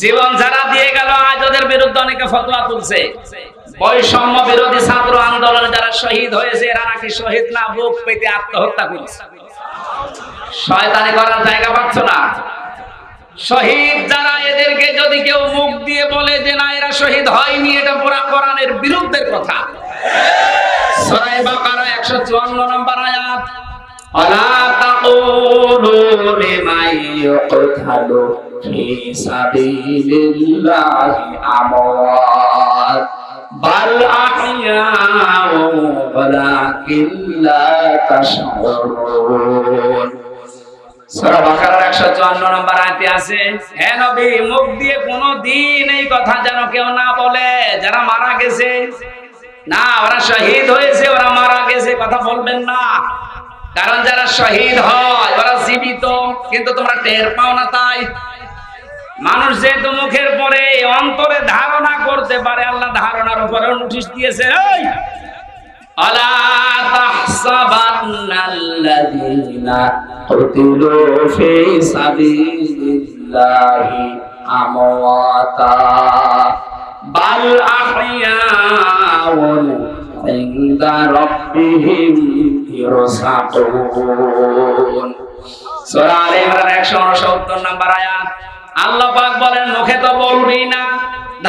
জীবন যারা দিয়ে গেল আজ ওদের বিরুদ্ধে অনেকে ফতোয়া তুলছে। বৈষম্য বিরোধী ছাত্র আন্দোলনে যারা শহীদ হয়েছে এরা নাকি শহীদ না, বুক পেতে আত্মহত্যা করেছে। শয়তানি করার জায়গা পাচ্ছ না। শহীদ যারা, এদেরকে যদি কেউ মুখ দিয়ে বলে যে না এরা শহীদ হয়নি, এটা পুরা কোরআনের বিরুদ্ধের কথা। সূরা বাকারা 154 নম্বর আয়াত, আলা তাকুলু লিমান ইউকতালু ফি সাবিলিল্লাহি আমওয়াত বাল আহইয়াউ ওয়ালাকিন লা তাশউরুন। সূরা বাকারার 154 নম্বর আয়াতে আছে, হে নবী মুখ দিয়ে কোনদিন এই কথা যেন কেউ না বলে যারা মারা গেছে, না ওরা শহীদ হয়েছে ওরা মারা গেছে কথা বলবেন না। কারণ যারা শহীদ হয় ওরা জীবিত, কিন্তু তোমরা টের পাও না। তাই মানুষ যেহেতু মুখের পরে অন্তরে ধারণা করতে পারে, আল্লাহ ধারণার উপরে নোটিশ দিয়েছে, এই আলা তাহসাবান্নাল্লাযীনা কুতিলু ফি সাবিলিল্লাহি আমওয়াতা বাল আহইয়াউন ইনদা রাব্বিহিম ইরসাকুন। সূরা আলে ইমরান 169 নম্বর আয়াত। আল্লাহ পাক বলেন মুখে তো বলবি না,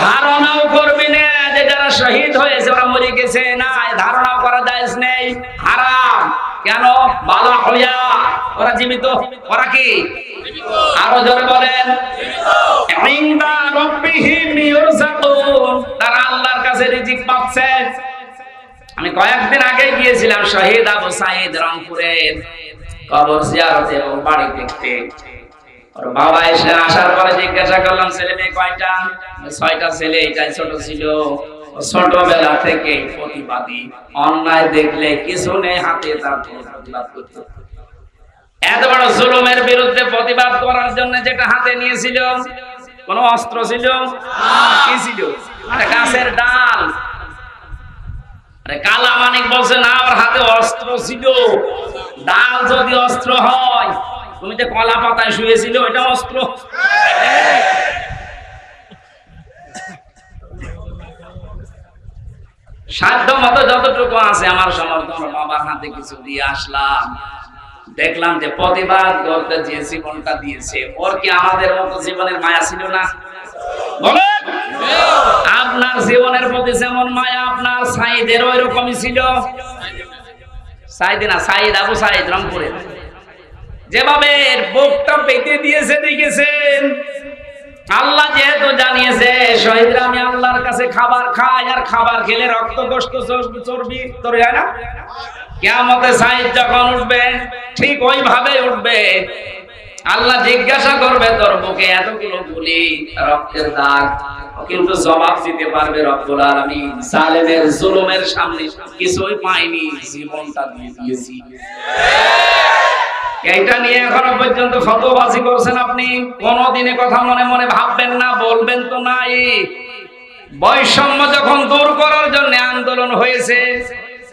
ধারণাও করবি না যে যারা শহীদ হয়েছে ওরা মরে গেছে, না ধারণাও করা জায়েজ নেই, হারাম। কেন? বালা হইয়া ওরা জীবিত। ওরা কি জীবিত? আরো জোরে বলেন জীবিত। ইনদা রাব্বিহিম ইরসাকুন, তারা আল্লাহর কাছে রিজিক পাচ্ছে। আমি কয়েকদিন আগে গিয়েছিলাম শহীদ আবু সাঈদ রংপুরের কবর জিয়ারতে ও বাড়ি দেখতে। আর বাবা এসে আসার পরে জিজ্ঞাসা করলাম ছেলে মেয়ে কয়টা? 6টা ছেলে, এটাই ছোট ছিল। ছোটবেলা থেকে প্রতিবাদী, অন্যায় দেখলে কিছু নেই হাতে তার প্রতিবাদ করত। এত বড় জুলুমের বিরুদ্ধে প্রতিবাদ করার জন্য যেটা হাতে নিয়েছিল কোন অস্ত্র ছিল? কি ছিল? গাছের ডাল। কালা মানিক বলছে না আমার হাতে অস্ত্র ছিল। ডাল যদি অস্ত্র হয়, তুমি যে কলা পাতায় শুয়েছিল এটা অস্ত্র। সাধ্য মতো যতটুকু আছে আমার সমর্থন, বাবার হাতে কিছু দিয়ে আসলাম। দেখলাম যে প্রতিবাদ করতে যে জীবনটা দিয়েছে, ওর কি আমাদের মতো জীবনের মায়া ছিল না? বলেন আপনার জীবনের প্রতি যেমন মায়া আপনার সাঈদের ওই রকমই ছিল। সাঈদ না, সাঈদ আবু সাঈদ রংপুরে যেভাবে বুকটা পেতে দিয়েছে দেখেছেন। আল্লাহ যেহেতু জানিয়েছে শহীদরা আমি আল্লাহর কাছে খাবার খাই, আর খাবার খেলে রক্ত গোশত চর্বি তৈরি হয় না। কিয়ামতে সাঈদ যখন উঠবে ঠিক ওইভাবে উঠবে। আল্লাহ জিজ্ঞাসা করবে তোর বুকে এতগুলো গুলি রক্তের দাগ, কিন্তু জবাব দিতে পারবে রব্বুল আলামিন জালেমের জুলুমের সামনে কিছুই পাইনি, জীবনটা দিয়ে দিয়েছি। এইটা নিয়ে এখনো পর্যন্ত ফতোয়াবাজি করছেন আপনি। কোনদিনে কথা মনে মনে ভাববেন না, বলবেন তো নাই। বৈষম্য যখন দূর করার জন্য আন্দোলন হয়েছে,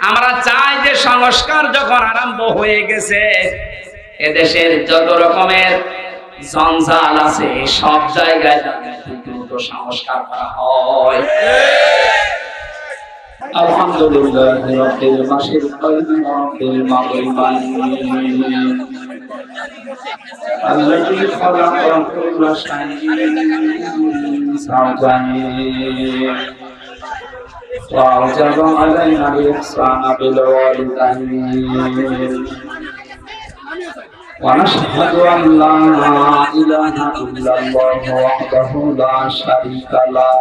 আমরা চাই যে সংস্কার যখন আরম্ভ হয়ে গেছে, এদেশের যত রকমের জঞ্জাল আছে সব জায়গায় দ্রুত সংস্কার করা হয়। আলহামদুলিল্লাহ রাব্বিল মাশরিকাইনি ওয়া রাব্বিল মাগরিবাইনি আল্লাযী খালাকা কুল্লা শাইইন সাওজানি ওয়া আওজাবা আলাইনা ইহসানা বিল ওয়ালিদাইন ونشهد أن لا إله إلا الله وحده لا شريك له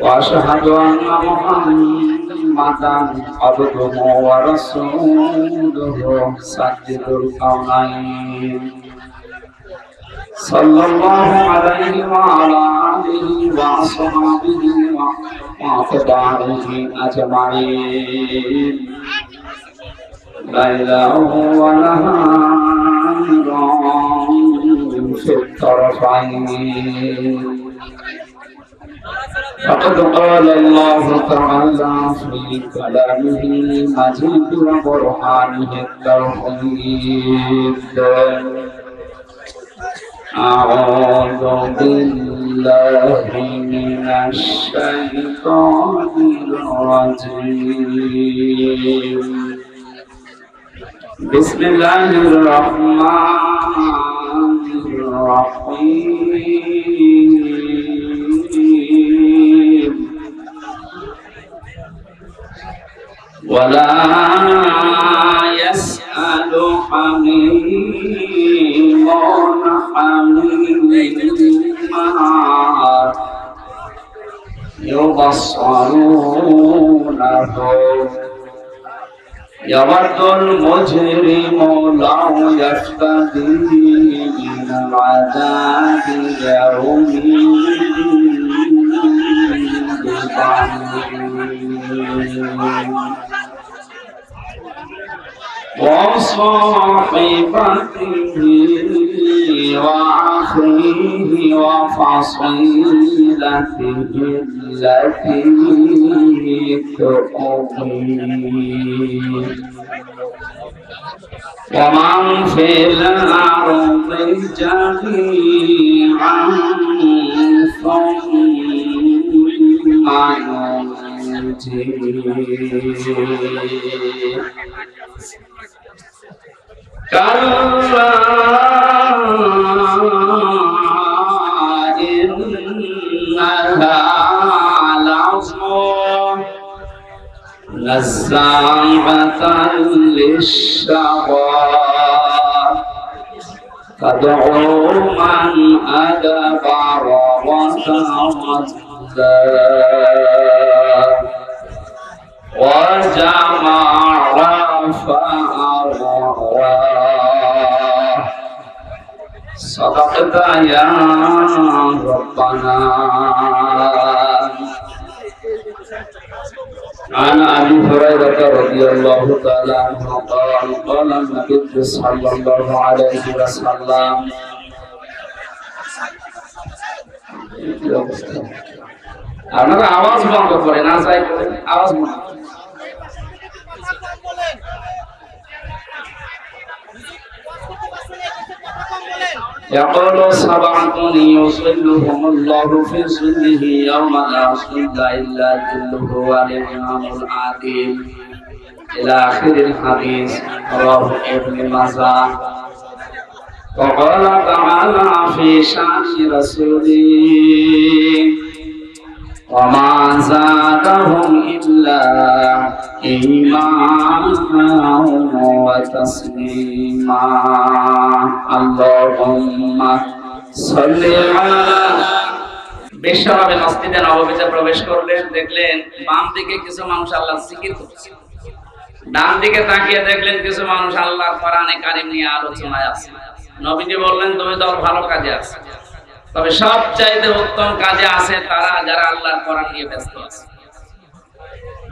وأشهد أن محمدا عبده ورسوله سيد الكونين صلى الله عليه وعلى آله وأصحابه وأتباعه أجمعين ليلا ونهارا في الطرفين فقد قال الله تعالى في كلامه المجيد وبرهانه التوحيد أعوذ بالله من الشيطان الرجيم بسم الله الرحمن الرحيم ولا يسأل حميم حميما يبصرونه يود المجرم لو يفتدي من عذاب يومئذ وصاحبته وأخيه وفصيلته التي تؤويه ومن في الأرض جميعا ثم ينجيه كلا إنها لظى نزاعة للشوى تدعو من أدبر وتولى وجمع فأوعى صدقت يا ربنا. عن أبي هريرة رضي الله تعالى عنه قال قال النبي صلى الله عليه وسلم আপনারা আওয়াজ বন্ধ করেন না চাই আওয়াজ বন্ধ يقول سبعة يظلهم الله في ظله يوم لا ظل إلا ظله والإمام العادل إلى آخر الحديث رواه ابن ماجه. وقال تعالى في شأن رسوله وما زادهم إلا إيمانا وتسليما اللهم صل على. বিশ্বনবী মসজিদে নববীতে প্রবেশ করলেন, দেখলেন বাম দিকে কিছু মানুষ আল্লাহর জিকির করছে, ডান দিকে তাকিয়ে দেখলেন কিছু মানুষ আল্লাহর কোরআনে কারীম নিয়ে আলোচনায় আছে। নবীজি বললেন তুমি তো ভালো কাজে আছো, তবে সবচাইতে উত্তম কাজে আছে তারা যারা আল্লাহর কোরআন নিয়ে ব্যস্ত আছে।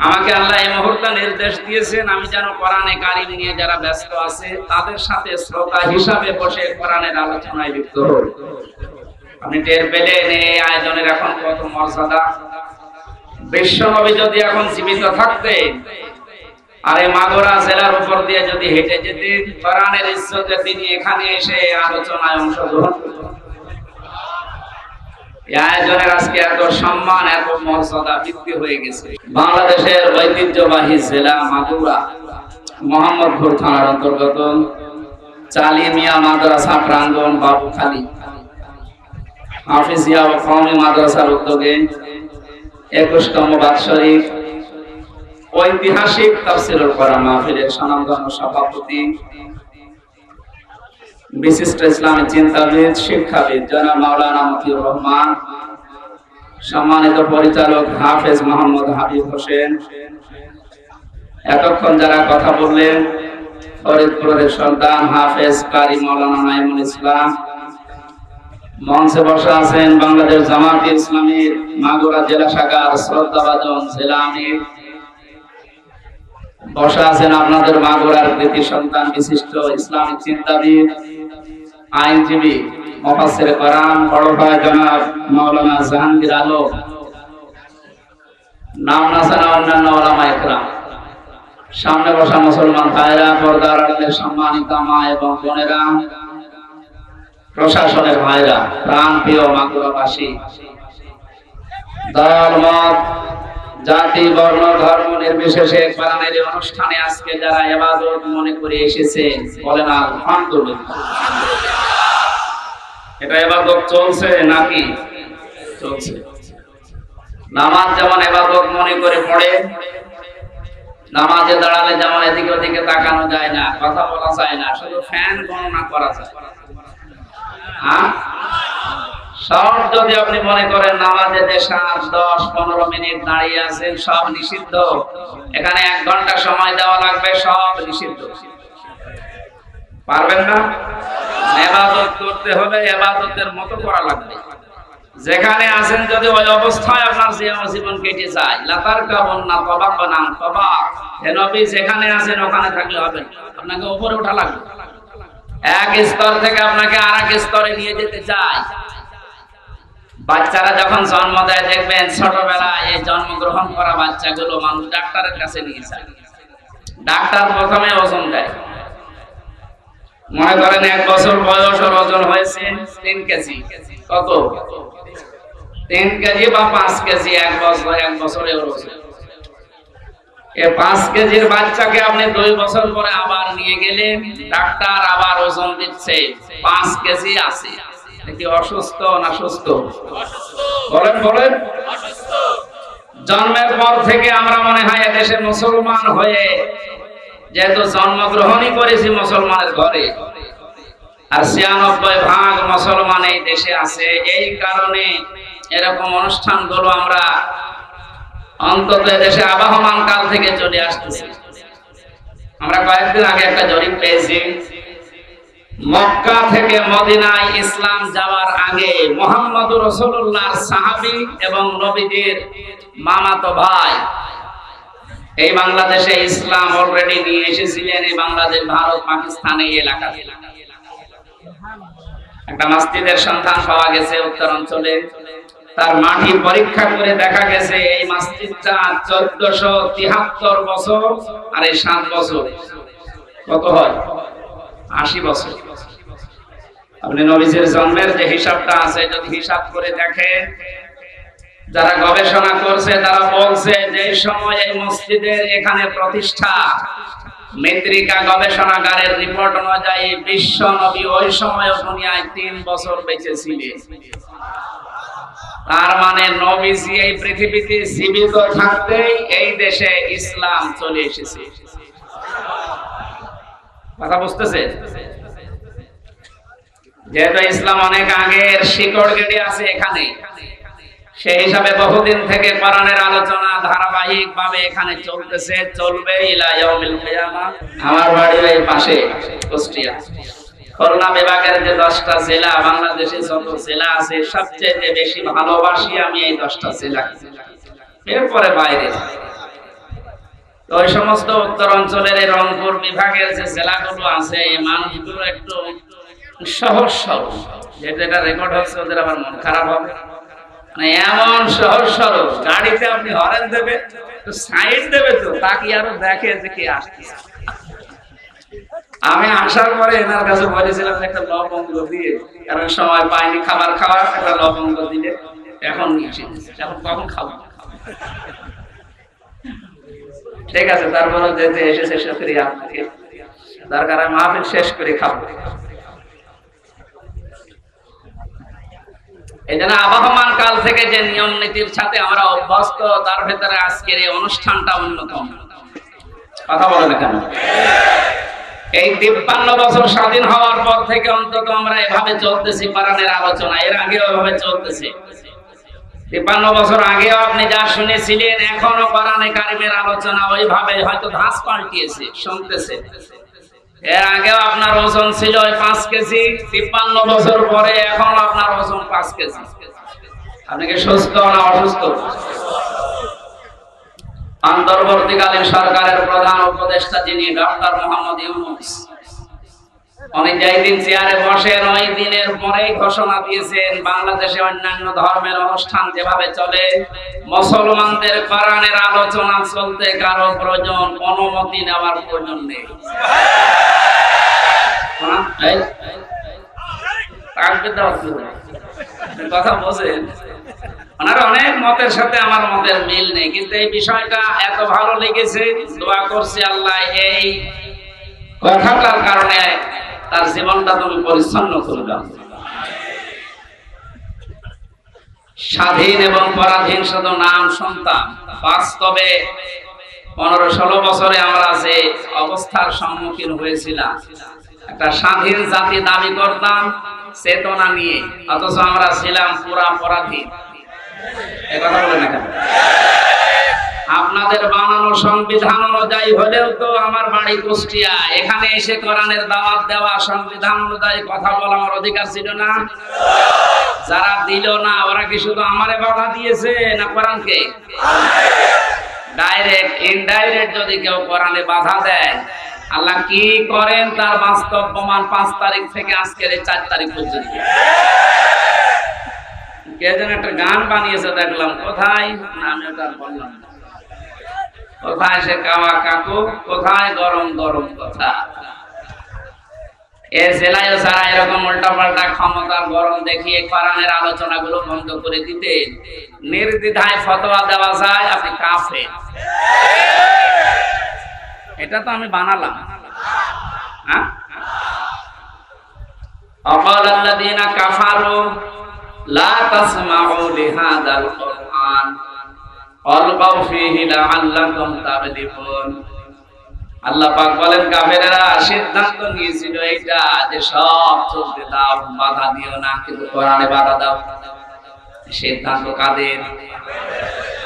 আমাকে আল্লাহ এই মুহূর্তে নির্দেশ দিয়েছেন আমি যেন কোরআনে কারীম নিয়ে যারা ব্যস্ত আছে তাদের সাথে শ্রোতা হিসাবে বসে কোরআনের আলোচনায় লিপ্ত হই। আপনি টের পেলেন এই আয়োজনের এখন কত মর্যাদা। বিশ্বনবী যদি এখন জীবিত থাকতেন আর এই মাগুরা জেলার উপর দিয়ে যদি হেঁটে যেতেন, কোরআনের ইজ্জতে তিনি এখানে এসে আলোচনায় অংশগ্রহণ করতেন। এই আয়োজনের আজকে এত সম্মান এত মর্যাদা বৃদ্ধি হয়ে গেছে। বাংলাদেশের ঐতিহ্যবাহী জেলা মাগুরা মোহাম্মদপুর থানার অন্তর্গত চালিমিয়া মাদ্রাসা প্রাঙ্গণ বাবুখালী হাফিজিয়া ও কওমি মাদ্রাসার উদ্যোগে 21তম বাৎসরিক ঐতিহাসিক তাফসীরুল কোরআন মাহফিলের স্বনামধন্য সভাপতি বিশিষ্ট ইসলামী চিন্তাবিদ শিক্ষাবিদ জনাব মাওলানা মতিউর রহমান, সম্মানিত পরিচালক হাফেজ মোহাম্মদ হাবিব হোসেন, এতক্ষণ যারা কথা বললেন ফরিদপুরের সন্তান হাফেজ কারি মাওলানা নাইমুল ইসলাম, মঞ্চে বসা আছেন বাংলাদেশ জামায়াতে ইসলামীর মাগুরা জেলা শাখার শ্রদ্ধাভাজন জেলা আমির, বসা আছেন আপনাদের মাগুরার কৃতি সন্তান বিশিষ্ট ইসলামী চিন্তাবিদ আইনজীবী মুফাসসির কোরআন বড় ভাই জনাব মাওলানা জাহাঙ্গীর আলম, নাম না জানা অন্যান্য ওলামায়ে কেরাম, সামনে বসা মুসলমান ভাইরা, পর্দার আড়ালে সম্মানিত মা এবং বোনেরা, প্রশাসনের ভাইরা, প্রাণ প্রিয় মাগুরাবাসী, দল মত জাতি বর্ণ ধর্ম নির্বিশেষে কোরআনের এই অনুষ্ঠানে আজকে যারা ইবাদত মনে করে এসেছেন বলেন আলহামদুলিল্লাহ। এটা ইবাদত চলছে নাকি? চলছে। নামাজ যেমন ইবাদত মনে করে পড়ে, নামাজে দাঁড়ালে যেমন এদিকে ওদিকে তাকানো যায় না, কথা বলা যায় না, শুধু ফ্যান গণনা করা যায়। সব যদি আপনি মনে করেন নামাজে যে 7-10-15 মিনিট দাঁড়িয়ে আছেন সব নিষিদ্ধ, এখানে 1 ঘন্টা সময় দেওয়া লাগবে, সব নিষিদ্ধ। পারবেন না? ইবাদত করতে হলে ইবাদতের মতো করা লাগবে। যেখানে আছেন যদি ওই অবস্থায় আপনার জীবন কেটে যায়, লাতার কাবন না তবাকানা তবা, হে নবী যেখানে আছেন ওখানে থাকলে হবে না, আপনাকে উপরে ওঠা লাগবে। এক স্তর থেকে আপনাকে আরেক স্তরে নিয়ে যেতে চাই। বাচ্চারা যখন জন্ম দেয় দেখবেন ছোটবেলায় এই জন্মগ্রহণ করা বাচ্চাগুলো মানুষ ডাক্তারের কাছে নিয়ে যায়। ডাক্তার প্রথমে ওজন দেয়, মনে করেন 1 বছর বয়স ওর ওজন হয়েছে 3 কেজি। কত? 3 কেজি বা 5 কেজি। 1 বছরে ওর ওজন। এই 5 কেজির বাচ্চাকে আপনি 2 বছর পরে আবার নিয়ে গেলেন, ডাক্তার আবার ওজন দিচ্ছে 5 কেজি আছে। কি অসুস্থ না সুস্থ? বলেন বলেন। জন্মের পর থেকে আমরা মনে হয় এদেশে মুসলমান হয়ে, যেহেতু জন্মগ্রহণই করেছি মুসলমানের ঘরে, আর 96% মুসলমান এই দেশে আছে, এই কারণে এরকম অনুষ্ঠানগুলো আমরা অন্তত দেশে আবহমান কাল থেকে চলে আসতেছি। আমরা কয়েকদিন আগে একটা জরিপ পেয়েছি, মক্কা থেকে মদিনায় ইসলাম যাওয়ার আগে মুহাম্মদুর রাসূলুল্লাহর সাহাবী এবং নবীদের মামাতো ভাই এই বাংলাদেশে ইসলাম অলরেডি নিয়ে এসেছিলেন। এই বাংলাদেশ, ভারত, পাকিস্তান এই এলাকাতে একটা মসজিদের সন্ধান পাওয়া গেছে উত্তরাঞ্চলে। তার মাটি পরীক্ষা করে দেখা গেছে এই মসজিদটা 1473 বছর, আর এই 7 বছর কত হয়? 80 বছর। আপনি নবীজির জন্মের যে হিসাবটা আছে যদি হিসাব করে দেখেন, যারা গবেষণা করছে তারা বলছে যে সময় এই মসজিদের এখানে প্রতিষ্ঠা, মেট্রিকা গবেষণাগারের রিপোর্ট অনুযায়ী বিশ্ব নবী ওই সময় দুনিয়ায় 3 বছর বেঁচে ছিলেন। তার মানে নবীজি এই পৃথিবীতে জীবিত থাকতেই এই দেশে ইসলাম চলে এসেছে। কথা বুঝতেছে? যেহেতু ইসলাম অনেক আগের, শিকড় গেড়ে আছে এখানে, সেই হিসাবে বহুদিন থেকে কোরআনের আলোচনা ধারাবাহিক ভাবে এখানে চলতেছে, চলবে ইলা ইয়াউমিল কিয়ামা। আমার বাড়ির এই পাশে কুষ্টিয়া, খুলনা বিভাগের যে 10টা জেলা, বাংলাদেশে যত জেলা আছে সবচেয়ে বেশি ভালোবাসি আমি এই 10টা জেলা, এরপরে বাইরে। তো ওই সমস্ত উত্তর অঞ্চলের এই রংপুর বিভাগের যে জেলাগুলো আছে, এই মানুষগুলো একটু সহজ সরল, যেহেতু এটা রেকর্ড হচ্ছে ওদের আবার মন খারাপ হবে। মানে এমন সহজ সরল, গাড়িতে আপনি হরেন দেবে তো সাইড দেবে তো তাকে আরো দেখে যে কে আসতেছে। আমি আসার পরে এনার কাছে বলেছিলাম একটা লবঙ্গ দিয়ে, কারণ সময় পাইনি খাবার খাওয়ার, একটা লবঙ্গ দিলে এখন নিয়েছি, এখন কখন খাবো। ঠিক আছে, তারপরে যেতে এসেছে শুকরিয়া আপনাকে, দরকার মাহফিল শেষ করে খাবো। এই জন্য আবহমান কাল থেকে যে নিয়ম নীতির সাথে আমরা অভ্যস্ত, তার ভেতরে আজকের এই অনুষ্ঠানটা অন্যতম। কথা বলে না কেন? এই 53 বছর স্বাধীন হওয়ার পর থেকে অন্তত আমরা এভাবে চলতেছি কোরআনের আলোচনা, এর আগেও এভাবে চলতেছে। 53 বছর আগেও আপনি যা শুনেছিলেন, এখনো কোরআনে কারিমের আলোচনা ওইভাবে, হয়তো ধাঁচ পাল্টিয়েছে, শুনতেছে। এর আগেও আপনার ওজন ছিল 5 কেজি, 53 বছর পরে এখন আপনার ওজন 5 কেজি। আপনি কি সুস্থ না অসুস্থ? অন্তর্বর্তীকালীন সরকারের প্রধান উপদেষ্টা যিনি ডক্টর মোহাম্মদ ইউনূস, উনি যেই দিন চেয়ারে বসেন ওই দিনের পরেই ঘোষণা দিয়েছেন বাংলাদেশে অন্যান্য ধর্মের অনুষ্ঠান যেভাবে চলে, মুসলমানদের কোরআনের আলোচনা চলতে কারো প্রয়োজন, অনুমতি নেওয়ার প্রয়োজন নেই। কথা বোঝেন, ওনার অনেক মতের সাথে আমার মতের মিল নেই, কিন্তু এই বিষয়টা এত ভালো লেগেছে, দোয়া করছি আল্লাহ এই কথাটার কারণে তার জীবনটা তুমি পরিচ্ছন্ন করে দাও। স্বাধীন এবং পরাধীন শুধু নাম শুনতাম, বাস্তবে 15-16 বছরে আমরা যে অবস্থার সম্মুখীন হয়েছিলাম, একটা স্বাধীন জাতি দাবি করতাম চেতনা নিয়ে, অথচ আমরা ছিলাম পুরা পরাধীন। এই কথা বলে না কেন? আপনাদের বানানো সংবিধান অনুযায়ী হলেও তো আমার বাড়ি কুষ্টিয়া, এখানে এসে কোরআনের দাওয়াত দেওয়া, সংবিধান অনুযায়ী কথা বলা আমার অধিকার ছিল না? যারা দিল না ওরা কি শুধু আমারে বাধা দিয়েছে না কোরআনকে? ডাইরেক্ট ইনডাইরেক্ট যদি কেউ কোরআনে বাধা দেয়, আল্লাহ কি করেন তার বাস্তব প্রমাণ 5 তারিখ থেকে আজকের 4 তারিখ পর্যন্ত। কে যেন একটা গান বানিয়েছে দেখলাম, কোথায় না আমি ওটা বললাম, কোথায় সে কাওয়া কাকু, কোথায় গরম গরম কথা। এ জেলায় যারা এরকম উল্টাপাল্টা ক্ষমতার গরম দেখিয়ে কোরআনের আলোচনাগুলো বন্ধ করে দিতেন, নির্দ্বিধায় ফতোয়া দেওয়া যায় আপনি কাফের। এটা তো আমি বানালাম। হ্যাঁ, আকাল আল্লাযীনা কাফারু লা তাসমাউ লিহাযাল কুরআন ওয়ালগাউ ফীহি লাআল্লাকুম তাগলিবুন। আল্লাহ পাক বলেন কাফেরেরা সিদ্ধান্ত নিয়েছিল এইটা যে সব চলতে দাও, বাধা দিও না, কিন্তু কোরআনে বাধা দাও। সিদ্ধান্ত কাদের?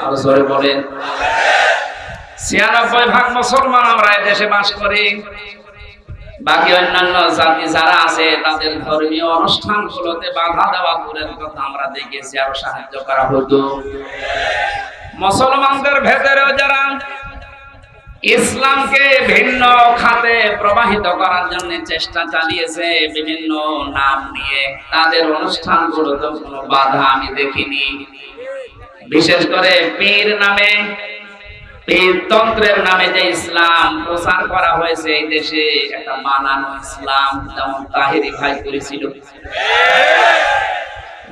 আরো জোরে বলেন। 96% মুসলমান আমরা এই দেশে বাস করি। বাকি অন্যান্য জাতি যারা আছে তাদের ধর্মীয় অনুষ্ঠানগুলোতে বাধা দেওয়া দূরের কথা, আমরা দেখেছি আরো সাহায্য করা হতো। মুসলমানদের ভেতরেও যারা ইসলামকে ভিন্ন খাতে প্রবাহিত করার জন্য চেষ্টা চালিয়েছে বিভিন্ন নাম নিয়ে, তাদের অনুষ্ঠানগুলোতে কোনো বাধা আমি দেখিনি। বিশেষ করে পীর নামে, পীরতন্ত্রের নামে যে ইসলাম প্রচার করা হয়েছে এই দেশে, একটা বানানো ইসলাম, যেমন তাহেরি ভাই করেছিল,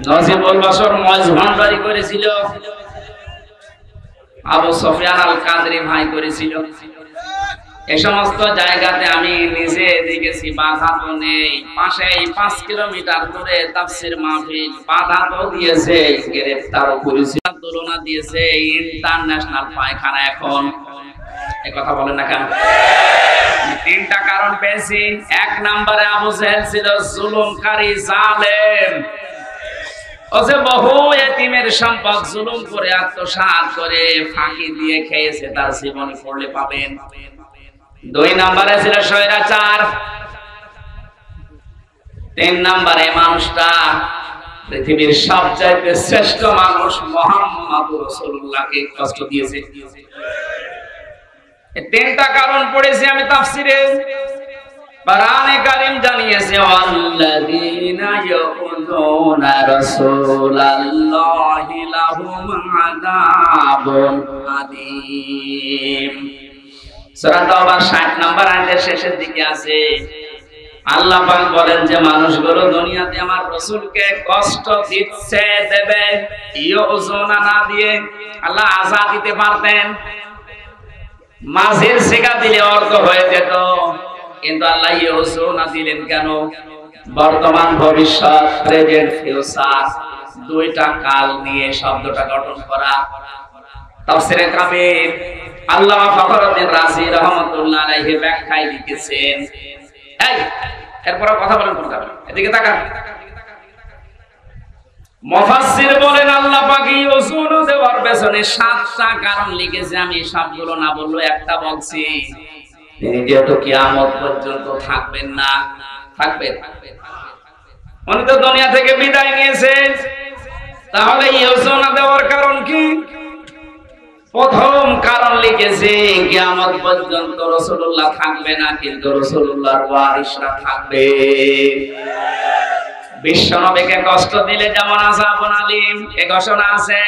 নজিবুল বশর মজভান্ডারি করেছিল, আবু সুফিয়ান আল কাদরি ভাই করেছিল। এই সমস্ত জায়গাতে আমি নিজে দেখেছি বাধা তো নেই। পাশে 5 কিলোমিটার দূরে তাফসীর মাহফিল, বাধা তো দিয়েছে, গ্রেফতারও করেছে, তুলনা দিয়েছে ইন্টারন্যাশনাল পায়খানা। এখন এই কথা বলেন না কেন? 3টা কারণ পেয়েছি। 1 নম্বরে আবু জেহেল ছিল জুলুমকারী, জালেম। ও যে বহু এতিমের সম্পদ জুলুম করে আত্মসাৎ করে ফাঁকি দিয়ে খেয়েছে, তার জীবনী পড়লে পাবেন। 2 নম্বরে ছিল স্বৈরাচার। 3 নম্বরে মানুষটা পৃথিবীর সবচাইতে শ্রেষ্ঠ মানুষ মুহাম্মদুর রাসূলুল্লাহকে কষ্ট দিয়েছে। এই 3টা কারণ পড়েছি আমি তাফসীরে। কোরআনে কারীম জানিয়েছে ওয়াল্লাযীনা ইয়াকুযুনা রাসূলাল্লাহি লাহুম আযাবুন আযীম। সূরা তাওবার 60 নম্বর আয়াতের শেষের দিকে আছে, আল্লাহ পাক বলেন যে মানুষগুলো দুনিয়াতে আমার রাসূলকে কষ্ট দিচ্ছে, দেবে, ইউযুনা না দিয়ে আল্লাহ আযাব দিতে পারতেন। মাঝের সিগা দিলে অর্থ হয়ে যেত, কিন্তু আল্লাহ ইউযুনা দিলেন কেন? বর্তমান, ভবিষ্যৎ, প্রেজেন্ট, ফিউচার, 2টা কাল নিয়ে শব্দটা গঠন করা। তাফসীরে কাবীর আল্লামা ফখরুদ্দিন রাজি রাহমাতুল্লাহ আলাইহি ব্যাখ্যায় লিখেছেন। এই এরপর কথা বলেন, কোনটা এদিকে তাকান। মুফাসসির বলেন আল্লাহ পাক ইউযুনা দেওয়ার পেছনে 7টা কারণ লিখেছে। আমি সবগুলো না বললেও একটা বলছি। তিনি যেহেতু কিয়ামত পর্যন্ত থাকবেন না, থাকবেন, উনি তো দুনিয়া থেকে বিদায় নিয়েছেন, তাহলে ইউযুনা দেওয়ার কারণ কি? প্রথম কারণ লিখেছে কিয়ামত পর্যন্ত রাসূলুল্লাহ থাকবে না, কিন্তু রাসূলুল্লাহর ওয়ারিসরা থাকবে। বিশ্বনবীকে কষ্ট দিলে যেমন আযাবুন আলীম এই ঘোষণা আছে,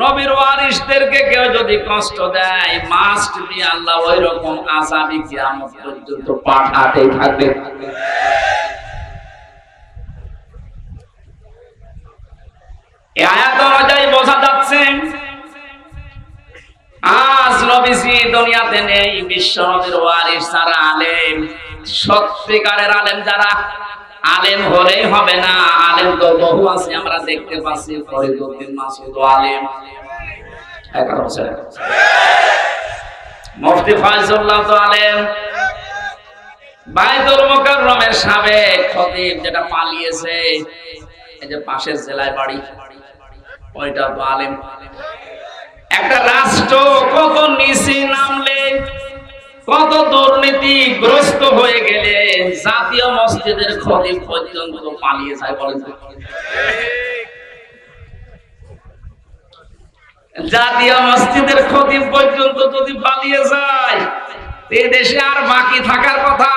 নবীর ওয়ারিসদেরকে কেউ যদি কষ্ট দেয়, মাস্ট বি আল্লাহ ওই রকম আযাবই কিয়ামত পর্যন্ত পাঠাতেই থাকবে। দুনিয়াতে নেই বিশ্ব নবীর ওয়ারিস যারা আলেম, সত্যিকারের আলেম যারা, আলেম হলেই হবে না, আলেম তো বহু আছে আমরা দেখতে পাচ্ছি। ফরিদউদ্দিন মাসুদ আলেম, 11 বছর। মুফতি ফয়জুল্লাহ তো আলেম। বাইতুল মুকাররমের সাবেক খতিব যেটা পালিয়েছে, এই যে পাশের জেলায় বাড়ি, ওইটা তো আলেম। একটা রাষ্ট্র কত নিচে নামলে, কত দুর্নীতিগ্রস্ত হয়ে গেলে জাতীয় মসজিদের খতিব পর্যন্ত পালিয়ে যায় বলেন তো? জাতীয় মসজিদের খতিব পর্যন্ত যদি পালিয়ে যায়, এই দেশে আর বাকি থাকার কথা?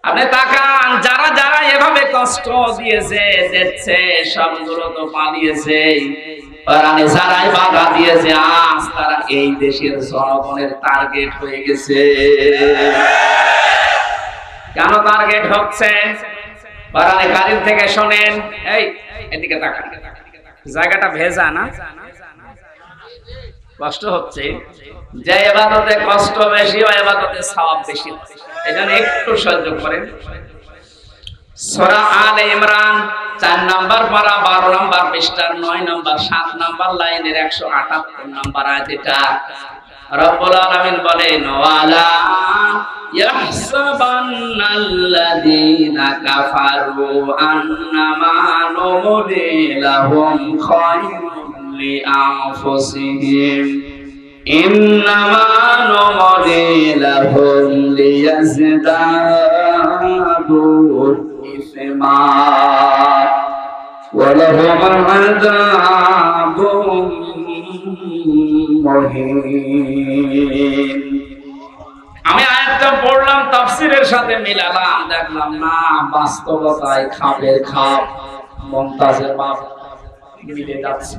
আপনি তাকান, যারা যারা এভাবে কষ্ট দিয়েছে দিচ্ছে, সবগুলো তো পালিয়েছে। যারাই বাধা দিয়েছে আজ তারা এই দেশের জনগণের টার্গেট হয়ে গেছে। কেন টার্গেট হচ্ছে? কোরআনে কারীম থেকে শোনেন। এই এদিকে তাকান, জায়গাটা ভেজা না? কষ্ট হচ্ছে। যে ইবাদতে কষ্ট বেশি, ওই ইবাদতে সওয়াব বেশি। এজন্য একটু সহ্য করেন। সূরা আলে ইমরান 4 নাম্বার পারা 12 নাম্বার পৃষ্ঠার 9 নাম্বার 7 নাম্বার লাইনের 178 নাম্বার আয়াত। এটা রব্বুল আলামিন বলেন, ওয়ালা ইয়াহসাবান্নাল্লাযীনা কাফারু আন্নামা নুমলি লাহুম খায়রুন লিআনফুসিহিম ইন্নামা নুমলি লাহুম লিয়াজদাদু ইসমা ওয়া লাহুম আযাবুন মুহিন। আমি আয়াতটা পড়লাম, তাফসীরের সাথে মিলালাম, দেখলাম না বাস্তবতায় খাপের খাপ, মুমতাজের বাপ মিলে যাচ্ছে।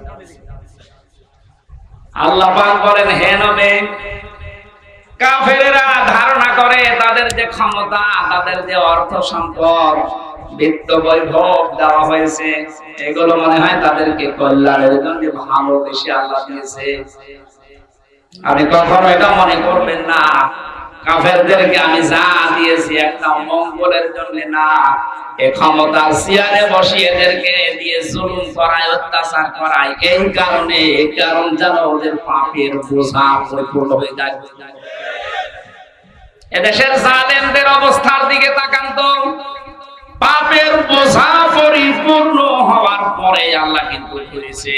আল্লাহ পাক বলেন, হে নবী, কাফেরেরা ধারণা করে তাদের যে ক্ষমতা, তাদের যে অর্থ সম্পদ, বিত্ত বৈভব দেওয়া হয়েছে, এগুলো মনে হয় তাদেরকে কল্যাণের জন্য ভালো বেশি আল্লাহ দিয়েছে। আপনি কখনো এটা মনে করবেন না কাফেরদেরকে আমি যা দিয়েছি একটা মঙ্গলের জন্য না। এই ক্ষমতা চেয়ারে বসিয়ে এদেরকে দিয়ে জুলুম করায়, অত্যাচার করায়, এই কারণে, এই কারণ যেন ওদের পাপের বোঝা পরিপূর্ণ হয়ে যায়। এদেশের জালেমদের অবস্থার দিকে তাকান তো, পাপের বোঝা পরিপূর্ণ হওয়ার পরে আল্লাহ কিন্তু করেছে।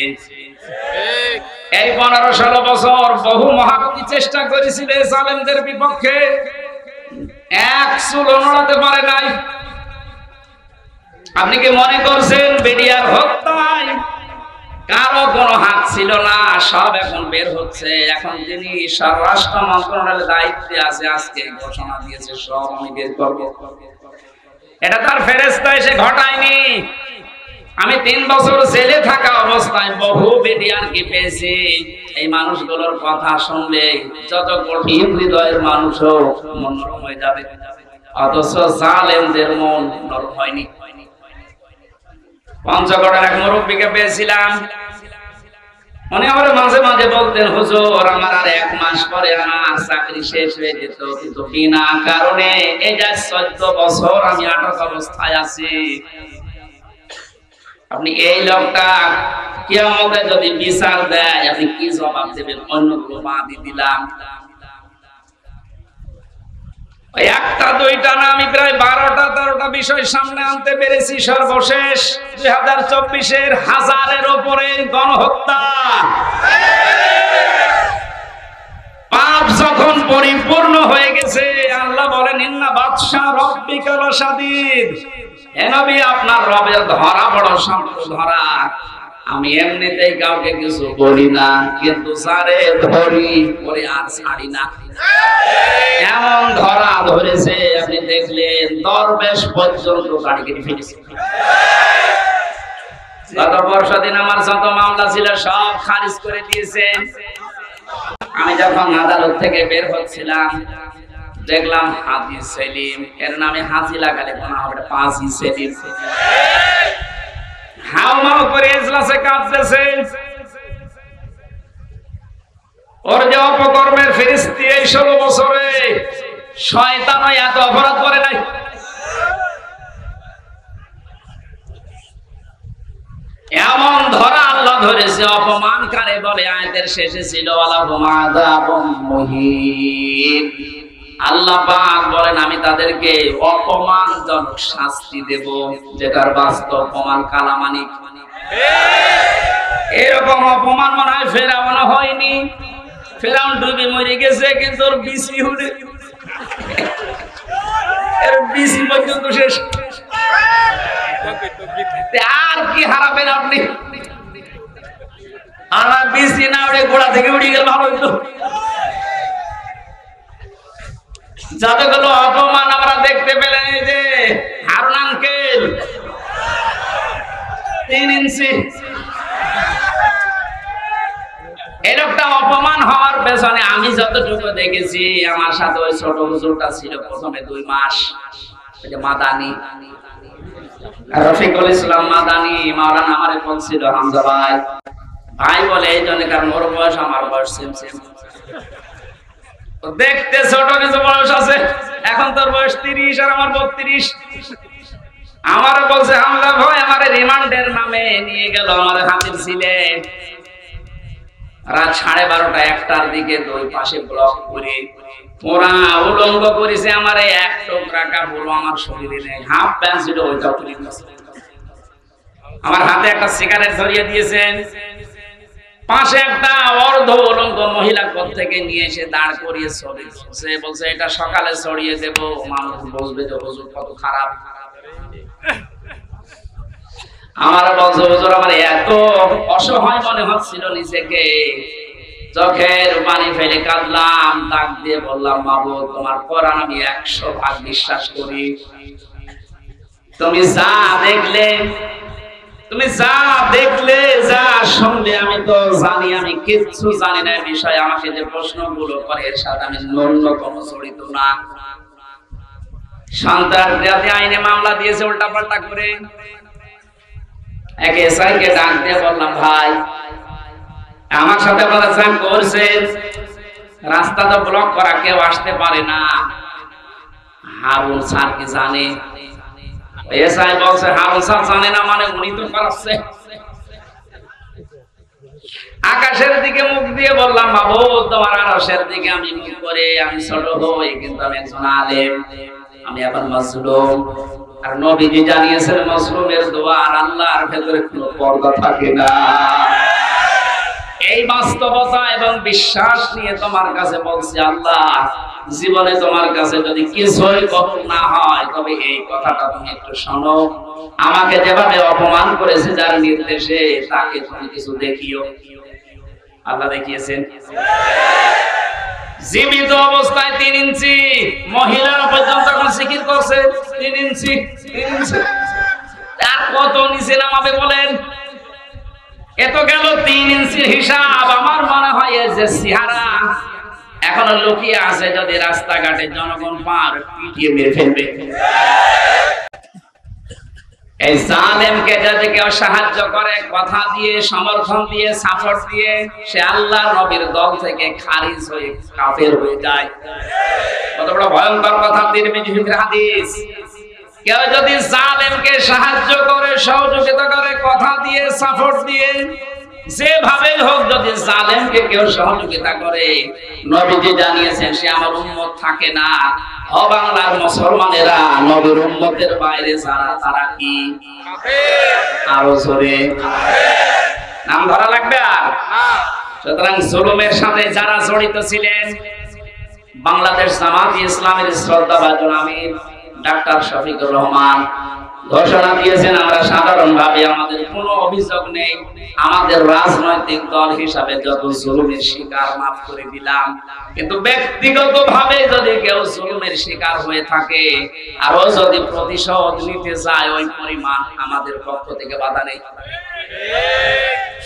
এই 15-16 বছর বহু মহাকবি চেষ্টা করেছিল জালেমদের বিপক্ষে, এক চুল নড়াতে পারে নাই। আপনি কি মনে করছেন বিডিআর হত্যায় কারো কোনো হাত ছিল না? সব এখন বের হচ্ছে। এখন যিনি স্বরাষ্ট্র মন্ত্রণালয়ের দায়িত্বে আছে, আজকে ঘোষণা দিয়েছে সব আমি বের করব। এটা তার ফেরেশতা এসে ঘটায়নি। আমি 3 বছর জেলে থাকা অবস্থায় বহু বিডিআরকে পেয়েছি। এই মানুষগুলোর কথা শুনলে যত কঠিন হৃদয়ের মানুষও মন নরম হয়ে যাবে, অথচ জালেমদের মন নরম হয়নি। পঞ্চগড়ের এক মুরব্বীকে পেয়েছিলাম, উনি আমার মাঝে মাঝে বলতেন, হুজুর আমার আর 1 মাস পরে আমার চাকরি শেষ হয়ে যেত, কিন্তু বিনা কারণে এই যে 14 বছর আমি আটক অবস্থায় আছি। আপনি এই লোকটা কিয়ামতে যদি বিচার দেয়, আপনি কি জবাব দেবেন? অন্যগুলো বাদই দিলাম, একটা দুইটা না, আমি প্রায় 12টা-13টা বিষয় সামনে আনতে পেরেছি। সর্বশেষ 2024-এর 1000-এর উপরে গণহত্যা। পাপ যখন পরিপূর্ণ হয়ে গেছে, আল্লাহ বলেন, ইন্না বাতশা রাব্বিকা লাশাদীদ। হে নবী, আপনার রবের ধরা বড় শক্ত ধরা। আমি এমনিতেই কাউকে কিছু বলি না, কিন্তু যারে ধরি পরে আর ছাড়ি না। এমন ধরা ধরেছে, আপনি দেখলেন দরবেশ পর্যন্ত গাড়ি কেটে ফেলেছে। গত বর্ষা দিন আমার যত মামলা ছিল সব খারিজ করে দিয়েছেন। আমি যখন আদালত থেকে বের হচ্ছিলাম, দেখলাম হাজি সেলিম, এর নামে হাজি লাগালে কোন হবে, পাঁচই সেলিম হাও মাও করে এজলাসে কাঁদতেছে। ওর যে অপকর্মের ফেরেশতা এই 16 বছরে শয়তান এত অপরাধ করে নাই। এমন ধরা আল্লাহ ধরেছে অপমানকারী বলে আয়াতের শেষে ছিল ওয়ালাহুম আযাবুম মুহিন। আল্লাহ পাক বলেন আমি তাদেরকে অপমানজনক শাস্তি দেব, যেটার বাস্তব প্রমাণ কালামানি। এরকম অপমান মনে হয় ফেরাউন হয়নি। ফেরাউন ডুবে মরে গেছে, কিন্তু ওর বিসি উড়ে এর বিসি পর্যন্ত শেষ। আর কি হারাবেন আপনি? আমার বিসি না উড়ে গোড়া থেকে উড়ে গেল ভালো হইতো। যতগুলো অপমান আমরা দেখতে পেলেন, এই যে হারুন আঙ্কেল 3 ইঞ্চি, এরকম অপমান হওয়ার পেছনে আমি যতটুকু দেখেছি, আমার সাথে ওই ছোট হুজুরটা ছিল প্রথমে 2 মাস, মাদানি রফিকুল ইসলাম মাদানি মাওলানা আমারে বলছিল হামজা ভাই ভাই বলে এই জন্য, কারণ ওর বয়স আমার বয়স সেম সেম, দেখতে ছোট কিছু বয়স আছে। এখন তোর বয়স 30 আর আমার 32। আমার বলছে হামজা ভাই আমারে রিমান্ডের নামে নিয়ে গেল আমার হাতির ছিলে, রাত 12:30 1টার দিকে 2 পাশে ব্লক করে ওরা উলঙ্গ করেছে। আমারে এক টুকরা কাপড় আমার শরীরে নেই, হাফ প্যান্ট ছিল ওইটাও তুলে দিয়েছে। আমার হাতে একটা সিগারেট ধরিয়ে দিয়েছেন, পাশে একটা অর্ধ উলঙ্গ মহিলা কোথ থেকে নিয়ে এসে দাঁড় করিয়ে সে বলছে এটা সকালে ছড়িয়ে দেব, মানুষ বলবে যে হুজুর কত খারাপ। আমার বলছে হুজুর আমার এত অসহায় মনে হচ্ছিল নিজেকে, চোখের পানি ফেলে কাঁদলাম, ডাক দিয়ে বললাম মাবুদ তোমার কোরআন আমি 100% বিশ্বাস করি, তুমি যা দেখলে যা শুনলে আমি তো জানি, আমি কিচ্ছু জানি না বিষয়। আমাকে যে প্রশ্নগুলো করে এর সাথে আমি ন্যূনতম জড়িত না। সন্ত্রাসবাদী আইনে মামলা দিয়েছে উল্টাপাল্টা করে। এক এসআইকে ডাক দিয়ে বললাম ভাই আমার সাথে আপনারা যা করছেন, রাস্তা তো ব্লক করা, কেউ আসতে পারে না, হারুন স্যার কি জানে? এসআই বলছে হারুন স্যার জানে না মানে উনি তো করাচ্ছে। আকাশের দিকে মুখ দিয়ে বললাম মাবুদ তোমার আরশের দিকে আমি মুখ করে, আমি ছোট হই কিন্তু আমি একজন আলেম, আমি এখন মাসলুম। আর নবীজি জানিয়েছেন মাসলুমের দোয়া আর আল্লাহর ভেতরে কোনো পর্দা থাকে না। এই বাস্তবতা এবং বিশ্বাস নিয়ে তোমার কাছে বলছি আল্লাহ, জীবনে তোমার কাছে যদি কিছুই কবুল না হয় তবে এই কথাটা তুমি একটু শোনো, আমাকে যেভাবে অপমান করেছে যার নির্দেশে তাকে তুমি কিছু দেখিও। আল্লাহ দেখিয়েছেন জীবিত অবস্থায় 3 ইঞ্চি, মহিলা পর্যন্ত এখন জিকির করছে 3 ইঞ্চি। আর কত নিচে নামাবে বলেন? এত গেল 3 ইঞ্চির হিসাব। আমার মনে হয় যে চেহারা এখনো লুকিয়ে আছে, যদি রাস্তাঘাটে জনগণ পার পিটিয়ে মেরে ফেলবে। এই জালেমকে যদি কেউ সাহায্য করে কথা দিয়ে, সমর্থন দিয়ে, সাপোর্ট দিয়ে, সে আল্লাহর নবীর দল থেকে খারিজ হয়ে কাফের হয়ে যায়। কত বড় ভয়ঙ্কর কথা, তিরমিজির হাদিস। কেউ যদি জালেমকে সাহায্য করে, সহযোগিতা করে, কথা দিয়ে, সাপোর্ট দিয়ে, যেভাবে হোক যদি জালেমকে কেউ সহযোগিতা করে, নবীজি জানিয়েছেন সে আমার উম্মত থাকে না। ও বাংলার মুসলমানেরা, নবীর উম্মতের বাইরে যারা তারা কি আরো জোরে নাম ধরা লাগবে। আর সুতরাং জুলুমের সাথে যারা জড়িত ছিলেন, বাংলাদেশ জামাতে ইসলামের শ্রদ্ধাভাজন আমির ডাক্তার শফিকুর রহমান ঘোষণা দিয়েছেন আমরা সাধারণভাবে আমাদের কোনো অভিযোগ নেই, আমাদের রাজনৈতিক দল হিসাবে যত জুলুমের শিকার মাফ করে দিলাম, কিন্তু ব্যক্তিগতভাবে যদি কেউ জুলুমের শিকার হয়ে থাকে আরো যদি প্রতিশোধ নিতে যায় ওই পরিমাণ আমাদের পক্ষ থেকে বাধা নেই।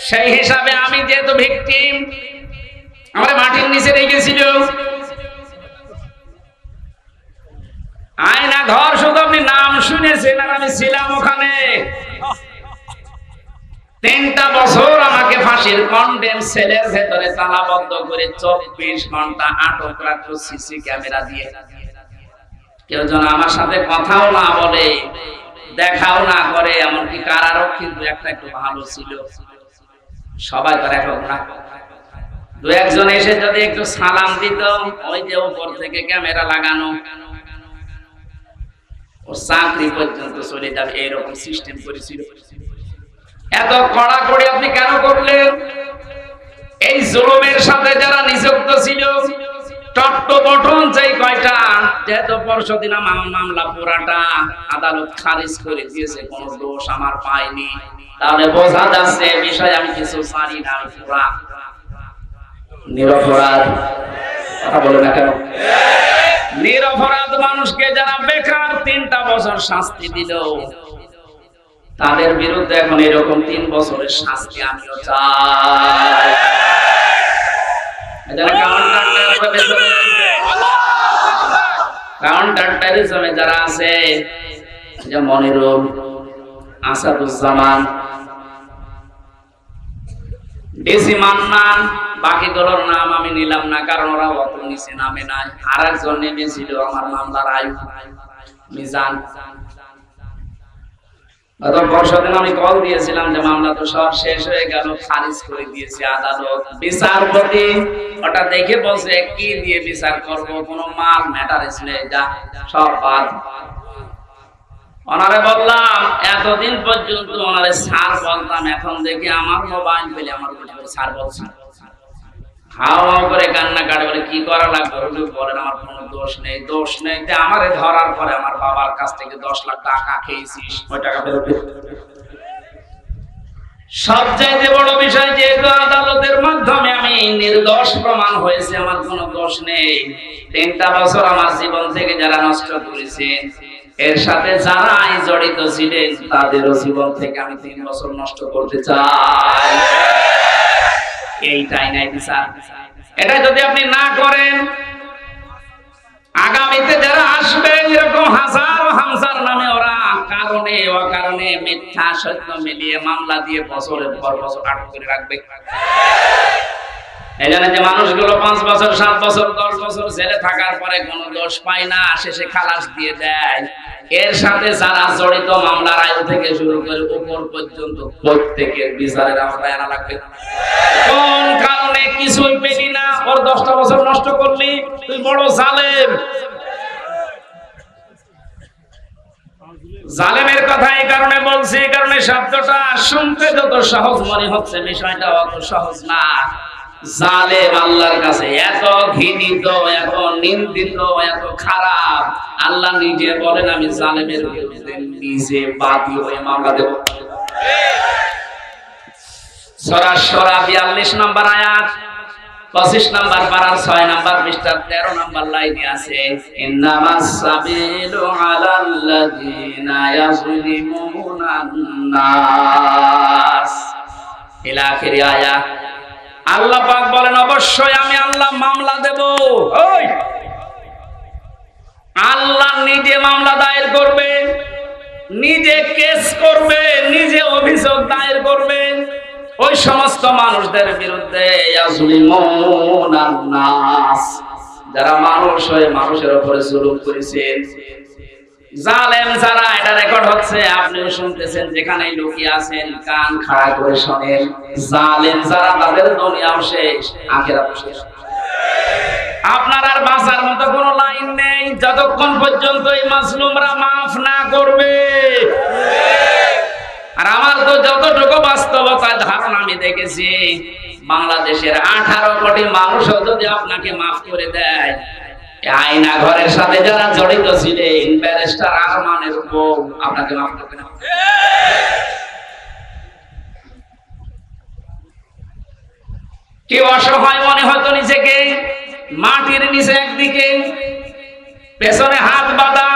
সেই হিসাবে আমি যেহেতু ভিকটিম, আমরা মাটির নিচে রেখেছিল আয়না ঘর, শুধু আপনি নাম শুনেছেন আর আমি ছিলাম ওখানে। 3টা বছর আমাকে ফাঁসি ফাঁসির কন্ডেম সেলের ভেতরে তালাবদ্ধ করে 24 ঘন্টা আটক রাখলো সিসি ক্যামেরা দিয়ে। কেউ যেন আমার সাথে কথাও না বলে, দেখাও না করে। এমনকি কারারক্ষী দু একটা একটু ভালো ছিল, সবাই তার এক না। দু একজন এসে যদি একটু সালাম দিত, ওই যে উপর থেকে ক্যামেরা লাগানো, ও চাকরি পর্যন্ত চলে যাবে, এরকম সিস্টেম করেছিল। এত কড়াকড়ি আপনি কেন করলেন? এই জুলুমের সাথে যারা নিযুক্ত ছিল, টট্ট বটন যেই কয়টা, যেহেতু পরশুদিন আমার মামলা পুরাটা আদালত খারিজ করে দিয়েছে, কোনো দোষ আমার পাইনি, তাহলে বোঝা যাচ্ছে বিষয় আমি কিছু জানি না, আমি পুরা নিরপরাধ। কথা বলে না কেন? নিরপরাধ মানুষকে যারা বেকার 3টা বছর শাস্তি দিল, তাদের বিরুদ্ধে এখন এরকম 3 বছরের শাস্তি আমিও চাই। কাউন্টার টেররিজমে যারা আছে, যে মনিরুল, আসাদুজ্জামান, ডিসি মান্নান, বাকিগুলোর নাম আমি নিলাম না, কারণ ওরা অত নিচে নামে নাই। আর একজন নেমেছিল আমার মামলার আয়ু মিজান। পরশুদিন আমি কল দিয়েছিলাম যে মামলা তো সব শেষ হয়ে গেল, খারিজ করে দিয়েছে আদালত। বিচারপতি ওটা দেখে বলছে কি দিয়ে বিচার করব, কোনো মাল ম্যাটারেস নেই, যা সব বাদ। ওনারে বললাম এতদিন পর্যন্ত ওনারে স্যার বলতাম, এখন দেখি আমার মোবাইল পেলে আমার স্যার বলছি। হাওয়া করে কান্না কাটে, বলে কি করা লাগবে? বলেন আমার কোনো দোষ নেই। দোষ নেই আমারে ধরার পরে আমার বাবার কাছ থেকে 10 লাখ টাকা খেয়েছিস, ওই টাকা ফেরত। সবচাইতে বড় বিষয়, যেহেতু আদালতের মাধ্যমে আমি নির্দোষ প্রমাণ হয়েছে, আমার কোনো দোষ নেই। 3টা বছর আমার জীবন থেকে যারা নষ্ট করেছেন, এর সাথে যারাই জড়িত ছিলেন, তাদেরও জীবন থেকে আমি 3 বছর নষ্ট করতে চাই। এইটাই নাই বিচার। এটা যদি আপনি না করেন, আগামীতে যারা আসবে এরকম হাজার হামজার নামে ওরা কারণে অকারণে মিথ্যা সত্য মিলিয়ে মামলা দিয়ে বছরের পর বছর আটক করে রাখবে। এই জন্য যে মানুষগুলো 5 বছর 7 বছর 10 বছর জেলে থাকার পরে কোনো দোষ পায় না, শেষে খালাস দিয়ে দেয়, এর সাথে যারা জড়িত মামলার আয়ু থেকে শুরু করে উপর পর্যন্ত প্রত্যেকের বিচারের আওতায় আনা লাগবে। কোন কারণে কিছুই পেলি না, ওর 10টা বছর নষ্ট করলি, তুই বড় জালেম। জালেমের কথা এই কারণে বলছি, এই কারণে শব্দটা শুনতে যত সহজ মনে হচ্ছে, বিষয়টা অত সহজ না। জালেম আল্লাহর কাছে এত ঘৃণিত, এত নিন্দিত, এত খারাপ, আল্লাহ নিজে বলেন আমি জালেমের বিরুদ্ধে নিজে বাদী হয়ে মামলা দেব। সূরা শুরা 42 নম্বর আয়াত, 25 নম্বর পারার 6 নম্বর পৃষ্ঠার 13 নম্বর লাইনে আছে, ইন্নামাস সাবিলু আলাল্লাযিনা ইয়াযলিমুনান নাস, ইলা আখির আয়াত। আল্লাহ পাক বলেন অবশ্যই আমি আল্লাহ মামলা দেব। ওই আল্লাহ নিজে মামলা দায়ের করবে, নিজে কেস করবে, নিজে অভিযোগ দায়ের করবে ওই সমস্ত মানুষদের বিরুদ্ধে, ইয়াযলিমুনান নাস, যারা মানুষ হয়ে মানুষের উপরে জুলুম করেছে। জালেম যারা, এটা রেকর্ড হচ্ছে, আপনিও শুনতেছেন, যেখানেই লুকিয়ে আছেন কান খাড়া করে শোনেন। জালেম যারা, তাদের দুনিয়াও শেষ, আখিরাতও শেষ। আপনার আর বাঁচার মতো কোনো লাইন নেই যতক্ষণ পর্যন্ত এই মাজলুমরা মাফ না করবে। আর আমার তো যতটুকু বাস্তবতায় ধারণা আমি দেখেছি, বাংলাদেশের 18 কোটি মানুষও যদি আপনাকে মাফ করে দেয়, আয়না ঘরের সাথে যারা জড়িত ছিলেন, ব্যারিস্টার আরমানের বউ আপনাকে মাফ করবে না। কি অসহায় মনে হতো নিজেকে, মাটির নিচে একদিকে, পেছনে হাত বাঁধা,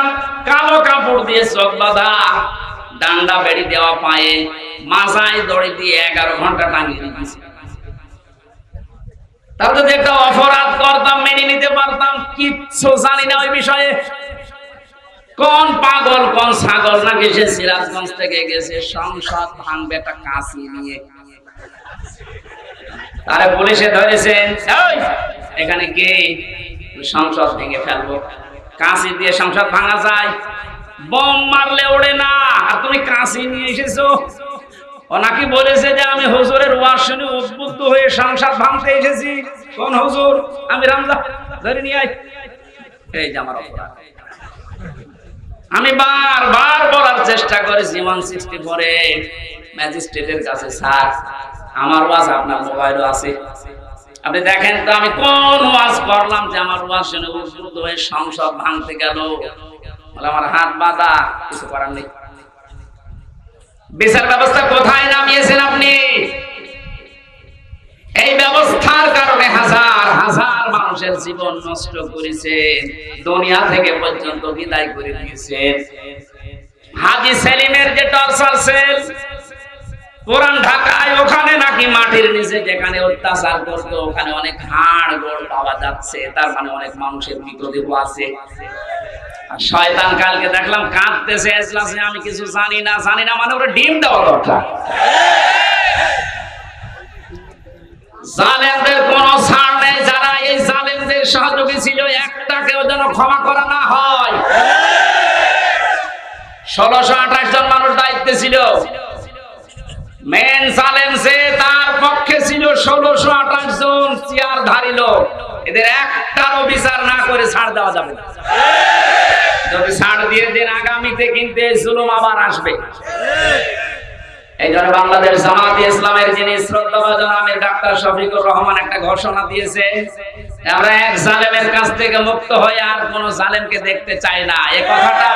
কালো কাপড় দিয়ে চোখ বাঁধা, ডান্ডা বেড়ি দেওয়া পায়ে, মাথায় দড়ি দিয়ে 11 ঘন্টা টাঙিয়ে রেখেছে। তার যদি একটা অপরাধ করতাম মেনে নিতে পারতাম, কিচ্ছু জানি না ওই বিষয়ে। কোন পাগল কোন ছাগল নাকি সে সিরাজগঞ্জ থেকে গেছে সংসদ ভাঙবে একটা কাঁচি নিয়ে। তারে পুলিশে ধরেছেন, এখানে কে? সংসদ ভেঙে ফেলবো। কাঁচি দিয়ে সংসদ ভাঙা যায়? বোম মারলে ওড়ে না, আর তুমি কাঁচি নিয়ে এসেছো। ও নাকি বলেছে যে আমি হুজুরের ওয়াজ শুনে উদ্বুদ্ধ হয়ে সংসদ ভাঙতে এসেছি। কোন হুজুর? আমি রামজা, ধরে নিয়ে আয়। এই যে আমার অপরাধ। আমি বারবার বলার চেষ্টা করেছি 164 ম্যাজিস্ট্রেটের কাছে, স্যার আমার ওয়াজ আপনার মোবাইলও আছে, আপনি দেখেন তো আমি কোন ওয়াজ করলাম যে আমার ওয়াজ শুনে উদ্বুদ্ধ হয়ে সংসদ ভাঙতে গেল। বলে আমার হাত বাঁধা, কিছু করার নেই। বিচার ব্যবস্থা কোথায় নামিয়েছেন আপনি? এই ব্যবস্থার কারণে হাজার হাজার মানুষের জীবন নষ্ট করেছেন, দুনিয়া থেকে পর্যন্ত বিদায় করে দিয়েছেন। হাজী সেলিমের যে টর্চার সেল পুরান ঢাকায়, ওখানে নাকি মাটির নিচে যেখানে অত্যাচার করতো ওখানে অনেক হাড় গোড় পাওয়া যাচ্ছে, তার মানে অনেক মানুষের মৃতদেহ আছে। আর শয়তান কালকে দেখলাম কাঁদতেছে এজলাসে, আমি কিছু জানি না। জানি না মানে ওরা ডিম দেওয়া দরকার। জালেমদের কোনো ছাড় নেই, যারা এই জালেমদের সহযোগী ছিল একটাকেও যেন ক্ষমা করা না হয়। 1628 জন মানুষ দায়িত্বে ছিল। মেন জালেম যে, তার পক্ষে ছিল 1628 জন চেয়ারধারী লোক। এদের একটারও বিচার না করে ছাড় দেওয়া যাবে না। যদি ছাড় দিয়ে দেন আগামীতে কিন্তু এই জুলুম আবার আসবে। এই জন্য বাংলাদেশ জামাতে ইসলামের যিনি শ্রদ্ধাভাজন আমির ডাক্তার শফিকুর রহমান একটা ঘোষণা দিয়েছে, আমরা এক জালেমের কাছ থেকে মুক্ত হয়ে আর কোন জালেমকে দেখতে চাই না। এই কথাটা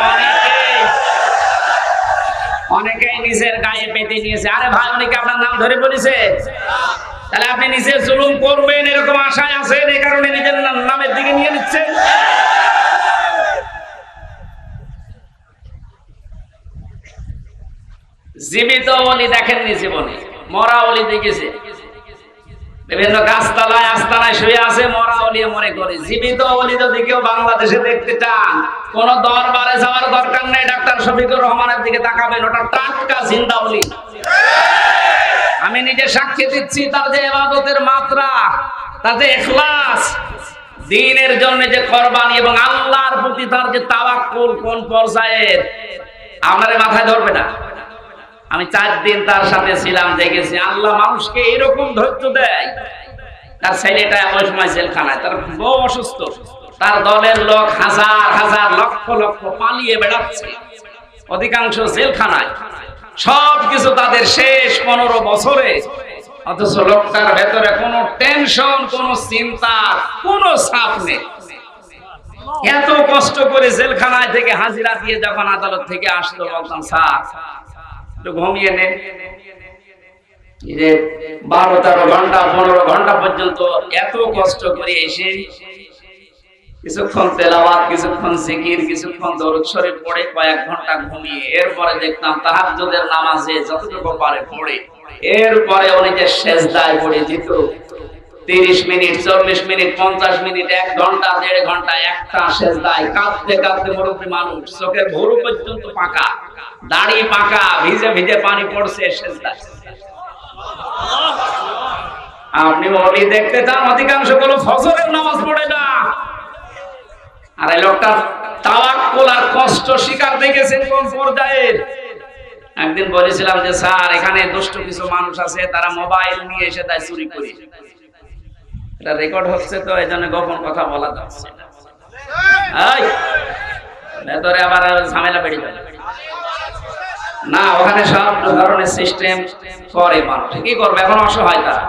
অনেকেই নিজের গায়ে পেতে নিয়েছে। আরে ভাই, উনিকে আপনার নাম ধরে বলেছে, তাহলে আপনি নিজে জুলুম করবেন এরকম আশায় আছেন, এই কারণে নিজের নামের দিকে নিয়ে নিচ্ছেন। জীবিত ওলি দেখেননি জীবনে, মরা ওলি দেখেছে। বিভিন্ন গাছতলায় আস্তানায় শুয়ে আছে মরা ওলি মনে করে। জীবিত ওলি যদি কেউ বাংলাদেশে দেখতে চান, কোন দরবারে যাওয়ার দরকার নেই, ডাক্তার শফিকুর রহমানের দিকে তাকাবেন, ওটা টাটকা জিন্দা ওলি। আমি নিজে সাক্ষী দিচ্ছি, তার যে ইবাদতের মাত্রা, তার যে ইখলাস, দ্বীনের জন্য যে কুরবানি এবং আল্লাহর প্রতি তার যে তাওয়াক্কুল কোন পর্যায়ের, আমারে মাথায় ধরবে না। আমি 4 দিন তার সাথে ছিলাম, দেখেছি আল্লাহ মানুষকে এরকম ধৈর্য দেয়। তার ছেলেটা ওই সময় জেলখানায়, তার বউ অসুস্থ, তার দলের লোক হাজার হাজার লক্ষ লক্ষ পালিয়ে বেড়াচ্ছে, অধিকাংশ জেলখানায়। সবকিছু তাদের শেষ 15 বছরে, অথচ লোকটার ভেতরে কোনো টেনশন, কোনো চিন্তা, কোনো চাপ নেই। এত কষ্ট করে জেলখানায় থেকে হাজিরা দিয়ে যখন আদালত থেকে আসতো, বলতাম স্যার ঘুমিয়ে নেন। 12-13 ঘন্টা 15 ঘন্টা পর্যন্ত এত কষ্ট করে এসে কিছুক্ষণ তেলাওয়াত, কিছুক্ষণ জিকির, কিছুক্ষণ দরুদ শরীফ পড়ে কয়েক ঘন্টা ঘুমিয়ে এরপরে দেখতাম তাহাজ্জুদের নামাজে যতটুকু পারে পড়ে, এরপরে উনি যে সেজদায় পড়ে যেত 30 মিনিট, 40 মিনিট, 50 মিনিট, 1 ঘন্টা, 1.5 ঘন্টা একটা সেজদায় কাঁদতে কাঁদতে মুরব্বী মানুষ, চোখের ভুরু পর্যন্ত পাকা, দাড়ি পাকা, ভিজে ভিজে পানি পড়ছে সেজদায়। আপনি ওলি দেখতে চান, অধিকাংশ গুলো ফজরের নামাজ পড়ে না। আর এই লোকটা তাওয়াক্কুল আর কষ্ট শিকার দেখেছেন কোন পর্যায়ের। একদিন বলেছিলাম যে স্যার এখানে দুষ্ট কিছু মানুষ আছে, তারা মোবাইল নিয়ে এসে তাই চুরি করে। এটা রেকর্ড হচ্ছে তো, এই জন্য গোপন কথা বলা যাচ্ছে না। ভেতরে আবার ঝামেলা বেড়ে যাবে না, ওখানে সব ধরনের সিস্টেম করে মানুষ। কি করবে এখন, অসহায় তারা।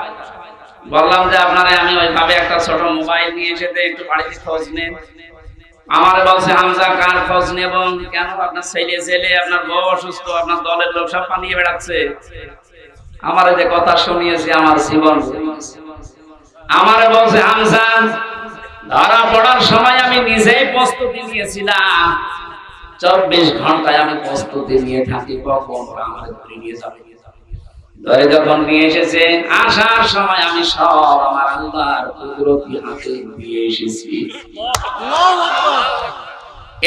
বললাম যে আপনারা আমি ওইভাবে একটা ছোট মোবাইল নিয়ে এসে একটু বাড়িতে খোঁজ নেন। আমার বলছে হামজা কার খোঁজ নেব? কেন? আপনার ছেলে ছেলে, আপনার বউ অসুস্থ, আপনার দলের লোক সব পালিয়ে বেড়াচ্ছে। আমার যে কথা শুনিয়েছি আমার জীবন। আমার বলছে হামজা, ধরা পড়ার সময় আমি নিজেই প্রস্তুতি নিয়েছিলাম, 24 ঘন্টায় আমি প্রস্তুতি নিয়ে থাকি কখন আমার ধরে নিয়ে যাবে। ধরে যখন নিয়ে এসেছে, আসার সময় আমি সব আমার আল্লাহর কুদরতি হাতে দিয়ে এসেছি।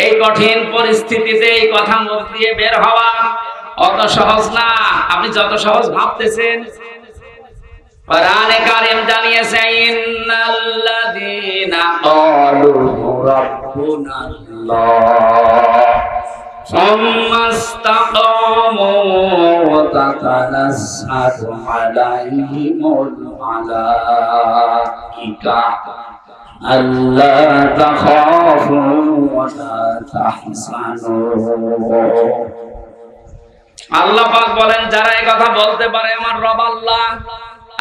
এই কঠিন পরিস্থিতিতে এই কথা মুখ দিয়ে বের হওয়া অত সহজ না। আপনি যত সহজ ভাবতেছেন, কোরআনে কারীম জানিয়েছে ইন্নাল্লাযীনা ক্বালু রাব্বুনাল্লাহ সুম্মা ইসতাকামু তাতানাজ্জালু আলাইহিমুল মালাইকা আল্লা তাখাফু ওয়া লা তাহজানু। আল্লাহ পাক বলেন যারা এই কথা বলতে পারে আমার রব আল্লাহ,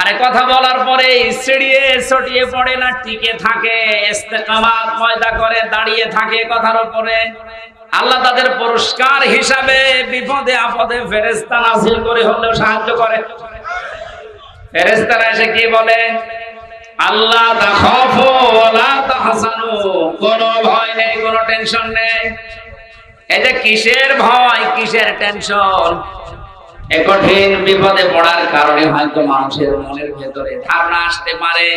আরে কথা বলার পরে ছিড়িয়ে ছটিয়ে পড়ে না, টিকে থাকে, ইস্তেকামাত পয়দা করে দাঁড়িয়ে থাকে কথার উপরে, আল্লাহ তাদের পুরস্কার হিসাবে বিপদে আপদে ফেরেশতা নাযিল করে হলেও সাহায্য করে। ফেরেশতারা এসে কি বলে? আল্লাহ তাখাফু ওয়া লা তাহজানু, কোনো ভয় নেই, কোনো টেনশন নেই। এই যে কিসের ভয়, কিসের টেনশন? এই কঠিন বিপদে পড়ার কারণে হয়তো মানুষের মনের ভেতরে ধারণা আসতে পারে,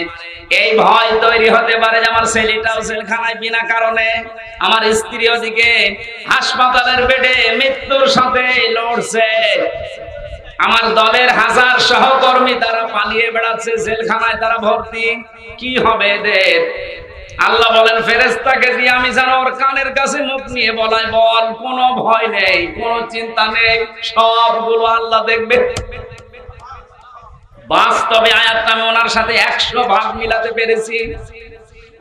এই ভয় তৈরি হতে পারে যে আমার ছেলেটাও জেলখানায় বিনা কারণে, আমার স্ত্রী ওদিকে হাসপাতালের বেডে মৃত্যুর সাথে লড়ছে, আমার দলের হাজার সহকর্মী তারা পালিয়ে বেড়াচ্ছে, জেলখানায় তারা ভর্তি, কি হবে এদের? আল্লাহ বলেন ফেরেশতাকে দিয়ে আমি যেন ওর কানের কাছে মুখ নিয়ে বলাই, বল কোনো ভয় নেই, কোনো চিন্তা নেই, সবগুলো আল্লাহ দেখবে। বাস্তবে আয়াতটা আমি ওনার সাথে 100 ভাগ মিলাতে পেরেছি,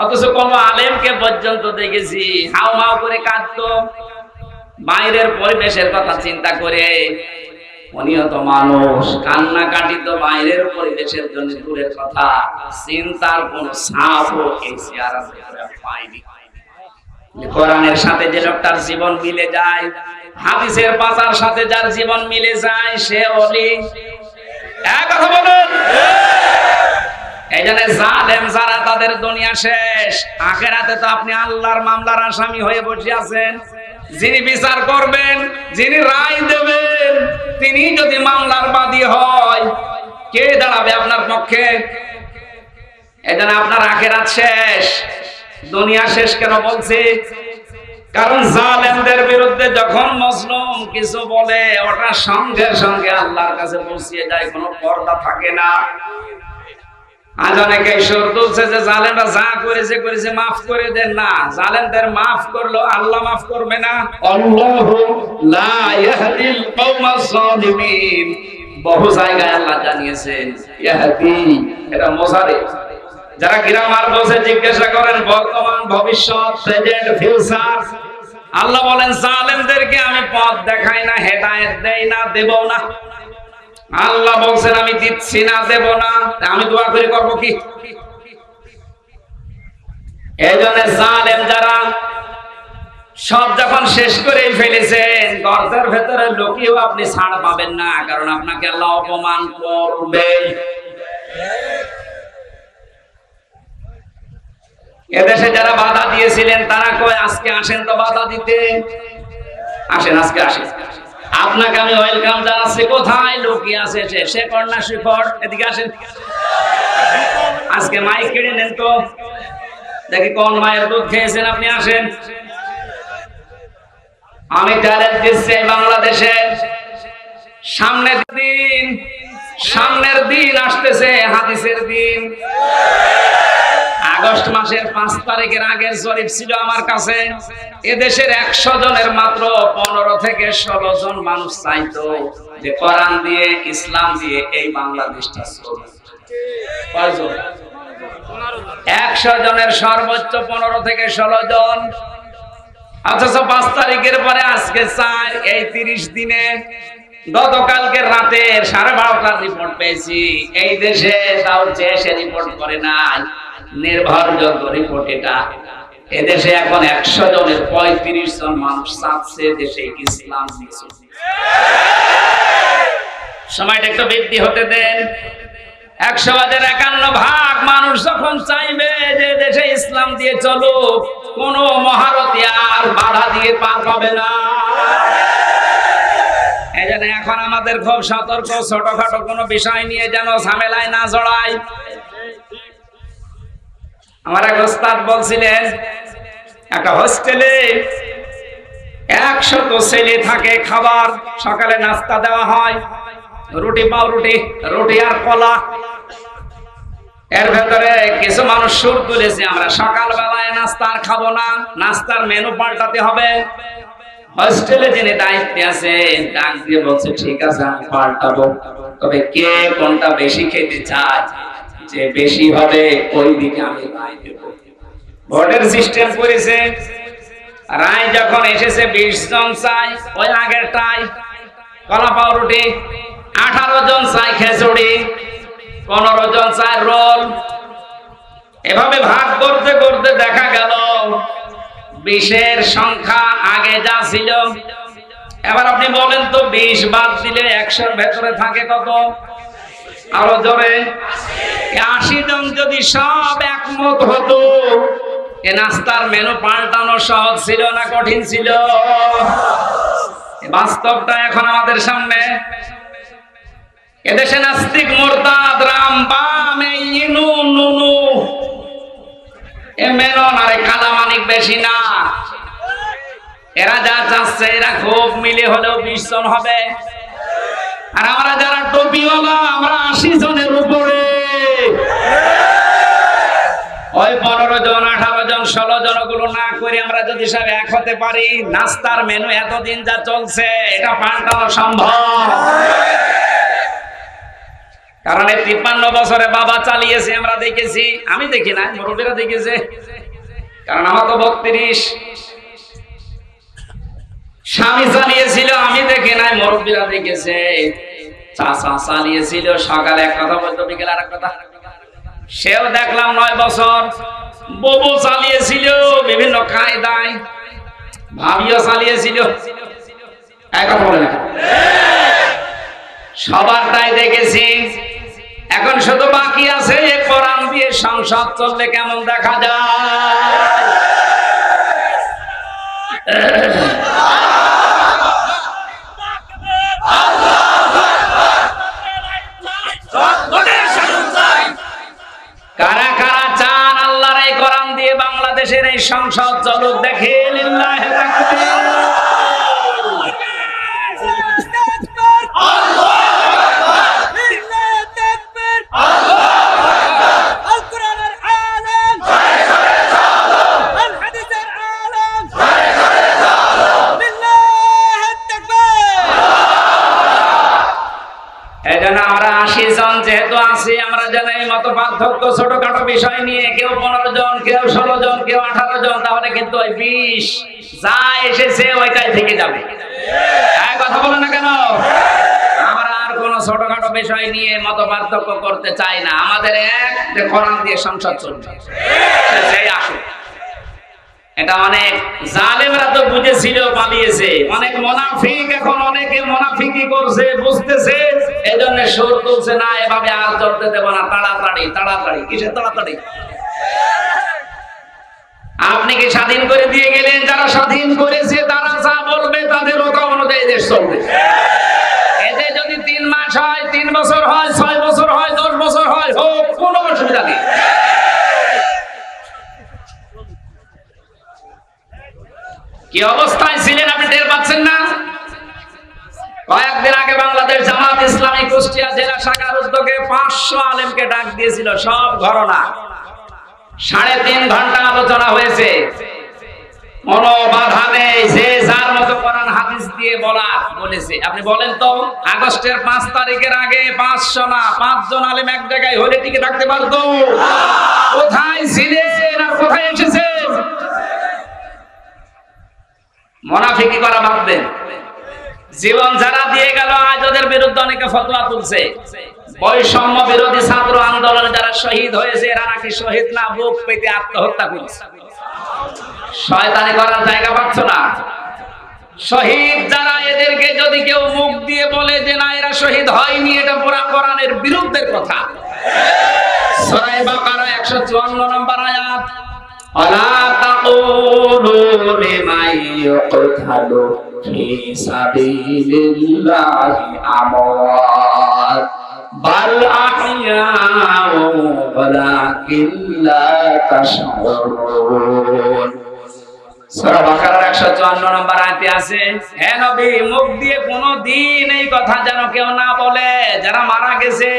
অথচ কোন আলেমকে পর্যন্ত দেখেছি হাউ হাউ করে কাঁদতো বাইরের পরিবেশের কথা চিন্তা করে। উনিও তো মানুষ, কান্নাকাটি তো বাইরের পরিবেশের জন্য দূরের কথা, চিন্তার কোন ছাপও এই চেহারা পাইনি। কোরআনের সাথে যে লোকটার জীবন মিলে যায়, হাদিসের পাতার সাথে যার জীবন মিলে যায়, সে ওলি। এক কথা বলুন। এই জন্য জালেম যারা তাদের দুনিয়া শেষ, আখিরাতে তো আপনি আল্লাহর মামলার আসামি হয়ে বসে আছেন। যিনি বিচার করবেন, যিনি রায় দেবেন, তিনি যদি মামলার বাদী হয়, কে দাঁড়াবে আপনার পক্ষে? এজন্য আপনার আখিরাত শেষ, দুনিয়া শেষ কেন বলছি? কারণ জালেমদের বিরুদ্ধে যখন মজলুম কিছু বলে, ওটা সঙ্গে সঙ্গে আল্লাহর কাছে পৌঁছিয়ে যায়, কোনো পর্দা থাকে না। আজ অনেকে সুর তুলছে যে জালেমরা যা করেছে করেছে, মাফ করে দেন না। জালেমদের মাফ করলো আল্লাহ মাফ করবে না? আল্লাহু লা ইয়াহদিল কওমাস সালিমিন, বহু জায়গায় আল্লাহ জানিয়েছেন ইয়াহদি, এটা মোসারে। যারা গ্রামার বসে জিজ্ঞাসা করেন বর্তমান ভবিষ্যৎ, প্রেজেন্ট ফিউচার, আল্লাহ বলেন জালেমদেরকে আমি পথ দেখাই না, হেদায়েত দেই না, দেব না। আল্লাহ বলছেন আমি দিচ্ছি না, দেব না, আমি দোয়া করে করবো কি? এইজন্য জালেম যারা সব যখন শেষ করে ফেলেছেন, গর্তের ভেতরে লুকিয়েও আপনি ছাড় পাবেন না, কারণ আপনাকে আল্লাহ অপমান করবে। এদেশে যারা বাধা দিয়েছিলেন তারা কয় আজকে আসেন তো বাধা দিতে, আসেন আজকে আসেন, আপনাকে আমি ওয়েলকাম জানাচ্ছি। কোথায় লুকিয়ে আছে সে কন্যা শিখর, এদিকে আসেন, আজকে মাইক কেড়ে নেন তো দেখি কোন মায়ের দুধ খেয়েছেন, আপনি আসেন। আমি চ্যালেঞ্জ দিচ্ছি বাংলাদেশের সামনের দিন আসতেছে, হাদিসের দিন। আগস্ট মাসের 5 তারিখের আগের জরিপ ছিল আমার কাছে, এদেশের 100 জনের মাত্র 15 থেকে 16 জন মানুষ চাইতো যে কোরআন দিয়ে, ইসলাম দিয়ে এই বাংলাদেশটা চলবে। 100 জনের সর্বোচ্চ 15 থেকে 16 জন। অথচ 5 তারিখের পরে আজকে 4, এই 30 দিনে গতকালকে রাতের 12:30টার রিপোর্ট পেয়েছি। এই দেশে তাও যে সে রিপোর্ট করে নাই, নির্ভরযোগ্য রিপোর্ট এটা। এদেশে এখন 100 জনের 35 জন মানুষ চাচ্ছে দেশে ইসলাম। সময়টা একটু বৃদ্ধি হতে দেন। 100-51 মানুষ যখন চাইবে যে দেশে ইসলাম দিয়ে চলুক, কোন মহারথী আর বাধা দিয়ে পার পাবে না। এজন্য এখন আমাদের খুব সতর্ক, ছোটখাটো কোনো বিষয় নিয়ে যেন ঝামেলায় না জড়াই। আমার এক ওস্তাদ বলছিলেন, একটা হোস্টেলে 100 ছেলে থাকে, খাবার সকালে নাস্তা দেওয়া হয়, রুটি পাউরুটি, রুটি আর কলা। এর ভেতরে কিছু মানুষ সুর তুলেছে, আমরা সকাল বেলায় নাস্তা আর খাবো না, নাস্তার মেনু পাল্টাতে হবে। হোস্টেলে যিনি দায়িত্বে আছে ডাক দিয়ে বলছে ঠিক আছে আমি পাল্টাবো, তবে কে কোনটা বেশি খেতে চায়, যে বেশি হবে ওই দিকে আমি রায় দেব। ভোটের সিস্টেম করেছে, রায় যখন এসেছে 20 জন চাই ওই আগেরটাই কলা পাউরুটি, 18 জন চাই খিচুড়ি, 15 জন চাই রোল। এভাবে ভাগ করতে করতে দেখা গেল 20-এর সংখ্যা আগে যা ছিল। এবার আপনি বলেন তো 20 বাদ দিলে 100-র ভেতরে থাকে কত? আরো জোরে 80 জন যদি সব একমত হতো, এ নাস্তার মেনু পাল্টানো সহজ ছিল না কঠিন ছিল? বাস্তবটা এখন আমাদের সামনে। এদেশে নাস্তিক, মুরতাদ, রাম, বাম, এই ইনু নুনু এ মেনন আর কালামানিক বেশি না। এরা যা চাচ্ছে এরা খুব মিলে হলেও 20 জন হবে, আর আমরা যারা টুপিওয়ালা আমরা 80 জনের উপরে। ওই 15 জন, 18 জন, 16 জন গুলো না করে আমরা যদি সব এক হতে পারি, নাস্তার মেনু এতদিন যা চলছে এটা পাল্টানো সম্ভব। কারণ এই 53 বছরে বাবা চালিয়েছে, আমরা দেখেছি। আমি দেখি না, মুরব্বীরা দেখেছে, কারণ আমার তো 32। স্বামী চালিয়েছিল, আমি দেখি নাই, মুরব্বীরা দেখেছে। চাচা চালিয়েছিল, সকালে এক কথা বলতো, বিকেলে আর এক কথা। সেও দেখলাম 9 বছর। বউ চালিয়েছিল বিভিন্ন কায়দায়, ভাবিও চালিয়েছিল। এক কথা বলে না, সবারটাই দেখেছি। এখন শুধু বাকি আছে এই কোরআন দিয়ে সংসদ চললে কেমন দেখা যায়। কারা কারা চান আল্লাহর এই কোরআন দিয়ে বাংলাদেশের এই সংসদ চলুক? দেখে লিল্লাহি তাকবীর। আমরা 80 জন যেহেতু আছি, আমরা যেন এই মত পার্থক্য ছোটখাটো বিষয় নিয়ে কেউ 15 জন, কেউ 16 জন, কেউ 18 জন, তাহলে কিন্তু ওই 20 যা এসেছে ওইটাই থেকে যাবে। কথা বলে না কেন? আমরা আর কোন ছোটখাটো বিষয় নিয়ে মত পার্থক্য করতে চাই না। আমাদের এক কোরআন দিয়ে সংসদ চলবে, সেই আসুক। এটা অনেক জালেমরা তো বুঝেছিল, পালিয়েছে। অনেক মুনাফিক এখন অনেকে মুনাফিকি করছে, বুঝতেছে, এজন্য সুর তুলছে না, এভাবে আর চলতে দেব না। তাড়াতাড়ি তাড়াতাড়ি, কিসের তাড়াতাড়ি? আপনি কি স্বাধীন করে দিয়ে গেলেন? যারা স্বাধীন করেছে তারা যা বলবে তাদের ওটা অনুযায়ী দেশ চলবে। এতে যদি 3 মাস হয়, 3 বছর হয়, 6 বছর হয়, 10 বছর হয়, হোক, কোনো অসুবিধা নেই। কি অবস্থায় ছিলেন আপনি টের পাচ্ছেন না? কয়েকদিন আগে বাংলাদেশ জামাত ইসলামী কুষ্টিয়া জেলা শাখার উদ্যোগে 500 আলেমকে ডাক দিয়েছিল, সব ঘরনা। 3.5 ঘন্টা আলোচনা হয়েছে। কোনো বাধা নেই, যে যার মতো কোরআন হাদিস দিয়ে বলেছে। আপনি বলেন তো, আগস্টের 5 তারিখের আগে 500 না 5 জন আলেম এক জায়গায় হলে টিকে থাকতে পারতো? কোথায় ছিলেন আর কোথায় এসেছেন? মুনাফিকি করা বাদ দেন। জীবন যারা দিয়ে গেল, আজ ওদের বিরুদ্ধে অনেকে ফতোয়া তুলছে। বৈষম্য বিরোধী ছাত্র আন্দোলনে যারা শহীদ হয়েছে, এরা নাকি শহীদ না, বুক পেতে আত্মহত্যা করেছে। শয়তানি করার জায়গা পাচ্ছ না। শহীদ যারা, এদেরকে যদি কেউ মুখ দিয়ে বলে যে না এরা শহীদ হয়নি, এটা পুরা কোরআনের বিরুদ্ধের কথা। সূরা বাকারা 154 নম্বর আয়াত, আলা তাকুলু লিমান ইউকতালু ফি সাবিলিল্লাহি আমওয়াত বাল আহইয়াউ ওয়ালাকিন লা তাশউরুন। সূরা বাকারার 154 নম্বর আয়াতে আছে, হে নবী, মুখ দিয়ে কোনদিন এই কথা যেন কেউ না বলে যারা মারা গেছে,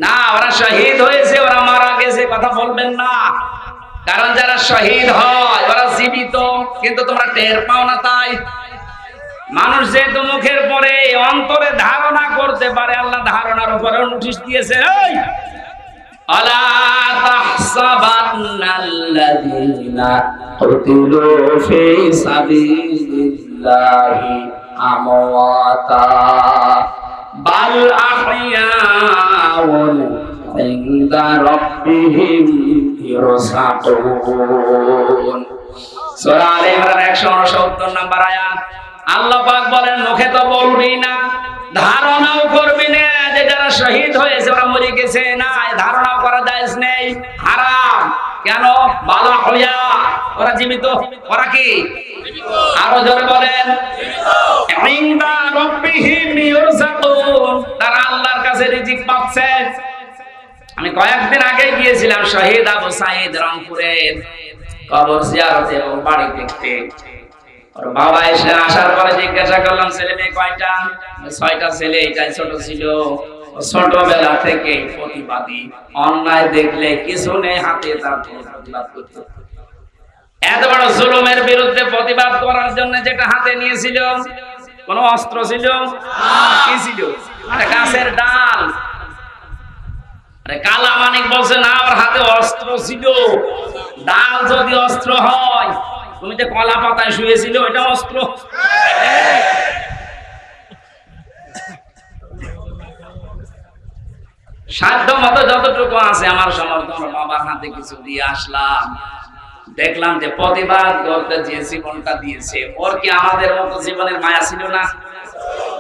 না, ওরা শহীদ হয়েছে, ওরা মারা গেছে কথা বলবেন না। কারণ যারা শহীদ হয় ওরা জীবিত, কিন্তু তোমরা টের পাও না। তাই মানুষ যেহেতু মুখের পরে অন্তরে ধারণা করতে পারে, আল্লাহ ধারণার উপরে নোটিশ দিয়েছে, এই আলা তাহসাবান্নাল্লাযীনা কুতিলু ফী সাবিলিল্লাহি আমওয়াতা বাল আহইয়াউন ইনদা রাব্বিহিম ইরসাকুন। সূরা আলে ইমরান 169 নম্বর আয়াত। আল্লাহ পাক বলেন, মুখে তো বলবি না, ধারণাও করবি না যে যারা শহীদ হয়েছে ওরা মরে গেছে। না, ধারণাও করা জায়েজ নেই, হারাম। কেন? বালা হইয়া, ওরা জীবিত। ওরা কি? আরো জোরে বলেন, ইনদা রাব্বিহিম ইরসাকুন, তারা আল্লাহর কাছে রিজিক পাচ্ছে। আমি কয়েকদিন আগে গিয়েছিলাম শহীদ আবু সাঈদ রংপুরের কবর জিয়ারতে ও বাড়ি দেখতে। ওর বাবা এসে আসার পরে জিজ্ঞাসা করলাম, ছেলে মেয়ে কয়টা? 6টা ছেলে, এটাই ছোট ছিল। ছোটবেলা থেকে প্রতিবাদী, অন্যায় দেখলে কিছু নেই হাতে, তার প্রতিবাদ করত। এত বড় জুলুমের বিরুদ্ধে প্রতিবাদ করার জন্য যেটা হাতে নিয়েছিল, কোন অস্ত্র ছিল? কি ছিল? গাছের ডাল। কালা মানিক বলছে না, ওর হাতে অস্ত্র ছিল। ডাল যদি অস্ত্র হয়, তুমি যে কলা পাতায় শুয়েছিল এটা অস্ত্র। সাধ্য মতো যতটুকু আছে আমার সমর্থন, বাবার হাতে কিছু দিয়ে আসলাম। দেখলাম যে প্রতিবাদ করতে যে জীবনটা দিয়েছে, ওর কি আমাদের মতো জীবনের মায়া ছিল না?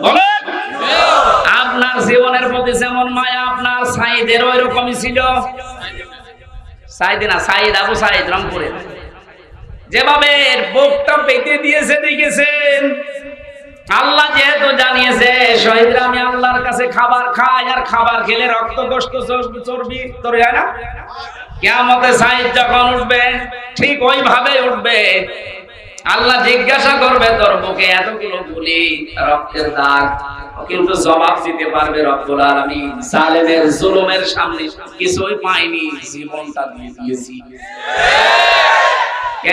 বলেন, আপনার জীবনের প্রতি যেমন মায়া আপনার সাঈদের ওই রকমই ছিল। সাঈদ না, সাঈদ আবু সাঈদ রংপুরের, যেভাবে বুকটা পেতে দিয়েছে দেখেছেন। আল্লাহ যেহেতু জানিয়েছে শহীদরা আমি আল্লাহর কাছে খাবার খাই, আর খাবার খেলে রক্ত গোশত চর্বি তৈরি হয় না। কিয়ামতে সাঈদ যখন উঠবে ঠিক ওইভাবে উঠবে। আল্লাহ জিজ্ঞাসা করবে, তোর বুকে এতগুলো গুলি, রক্তের দাগ, কিন্তু জবাব দিতে পারবে রব্বুল আলামিন জালেমের জুলুমের সামনে কিছুই পাইনি, জীবনটা দিয়ে দিয়েছি।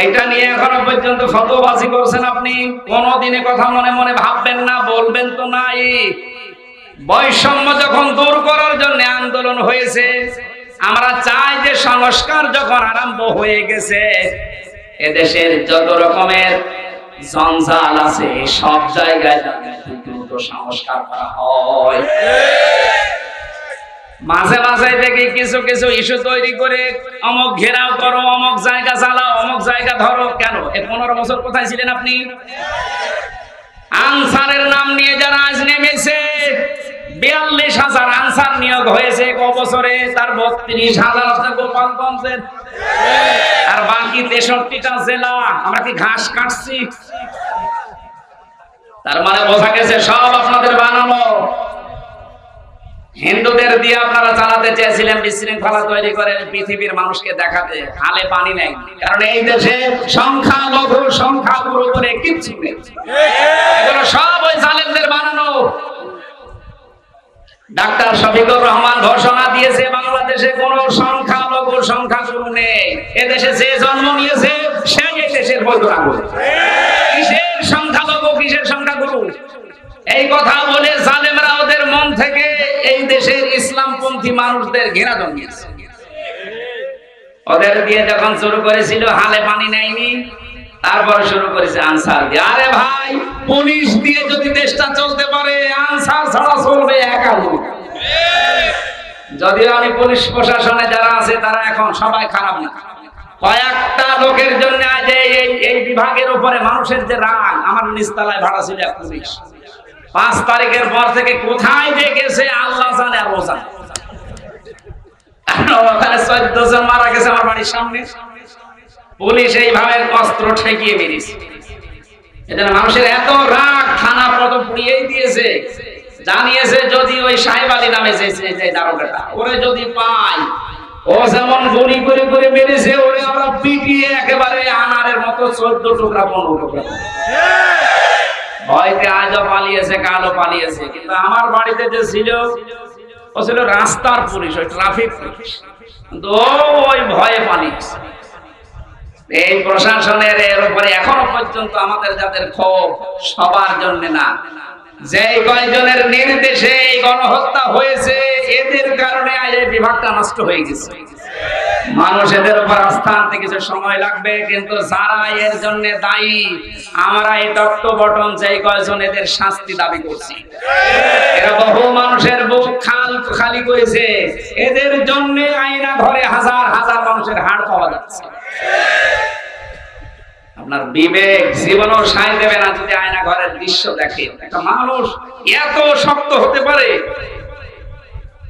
এইটা নিয়ে এখনো পর্যন্ত ফতোয়াবাজি করছেন আপনি। কোনদিনে কথা মনে মনে ভাববেন না, বলবেন তো নাই। বৈষম্য যখন দূর করার জন্য আন্দোলন হয়েছে, আমরা চাই যে সংস্কার যখন আরম্ভ হয়ে গেছে, এদেশের যত রকমের জঞ্জাল আছে সব জায়গায় দ্রুত সংস্কার করা হয়। মাঝে মাঝে দেখি কিছু কিছু ইস্যু তৈরি করে অমুক ঘেরাও করো, অমুক জায়গা চালাও, অমুক জায়গা ধরো। কেন? 15 বছর কোথায় ছিলেন আপনি? আনসারের নাম নিয়ে যারা আজ নেমেছে, 42,000 আনসার নিয়োগ হয়েছে ক বছরে, তার 32,000 আছে গোপালগঞ্জের, আর বাকি 63টা জেলা। আমরা কি ঘাস কাটছি? তার মানে বোঝা গেছে সব আপনাদের বানানো। হিন্দুদের দিয়ে আপনারা চালাতে চেয়েছিলেন বিশৃঙ্খলা তৈরি করে পৃথিবীর মানুষকে দেখাতে, হালে পানি নেই। কারণ এই দেশে সংখ্যালঘু সংখ্যাগুরু করে কিচ্ছু নেই, এগুলো সব ওই জালেমদের বানানো। ডাক্তার শফিকুর রহমান ঘোষণা দিয়েছে বাংলাদেশে কোন সংখ্যালঘু সংখ্যাগুরু নেই। এদেশে যে জন্ম নিয়েছে সেই এই দেশের বৈধরা। কিসের সংখ্যালঘু, কিসের সংখ্যাগুরু? এই কথা বলে জালেমরা ওদের মন থেকে এই দেশের ইসলামপন্থী মানুষদের ঘৃণা জন্মিয়েছে। ওদের দিয়ে যখন শুরু করেছিল হালে পানি নেয়নি, তারপর শুরু করেছে আনসার দিয়ে। আরে ভাই, পুলিশ দিয়ে যদি দেশটা চলতে পারে, আনসার ছাড়া চলবে একা। যদিও আমি পুলিশ প্রশাসনে যারা আছে তারা এখন সবাই খারাপ না, কয়েকটা লোকের জন্য আজ এই বিভাগের উপরে মানুষের যে রাগ। আমার নিচতলায় ভাড়া ছিল এক পুলিশ, 5 তারিখের পর থেকে কোথায় যে গেছে আল্লাহ জানে আর ও জানে। ওখানে 14 জন মারা গেছে আমার বাড়ির সামনে। পুলিশ এইভাবে অস্ত্র ঠেকিয়ে বেরিয়েছে। এজন্য মানুষের এত রাগ, থানা পর্যন্ত পুড়িয়েই দিয়েছে। জানিয়েছে যদি ওই সাহেব আলী নামে যে দারোগাটা, ওরে যদি পাই, ও যেমন গুলি করে করে মেরেছে, ওরে আমরা পিটিয়ে একেবারে আনারের মতো 14 টুকরা 15 টুকরা। ভয়তে আজও পালিয়েছে, কালও পালিয়েছে। কিন্তু আমার বাড়িতে যে ছিল ও ছিল রাস্তার পুলিশ, ওই ট্রাফিক পুলিশ, কিন্তু ওই ভয়ে পালিয়েছে। এই প্রশাসনের এর উপরে এখনো পর্যন্ত আমাদের যাদের ক্ষোভ সবার জন্য না, যে কয়জনের নির্দেশে এই গণহত্যা হয়েছে এদের কারণে আজ এই বিভাগটা নষ্ট হয়ে গেছে। মানুষ এদের উপর আস্থা আনতে কিছু সময় লাগবে, কিন্তু যারা এর জন্য দায়ী আমরা এই তত্ত্ব বটন যেই কয়জন এদের শাস্তি দাবি করছি। এরা বহু মানুষের বুক খালি করেছে, এদের জন্য আয়না ঘরে হাজার হাজার মানুষের হাড় পাওয়া যাচ্ছে। আপনার বিবেক জীবনও সায় দেবে না যদি আয়না ঘরের দৃশ্য দেখে। একটা মানুষ এত শক্ত হতে পারে।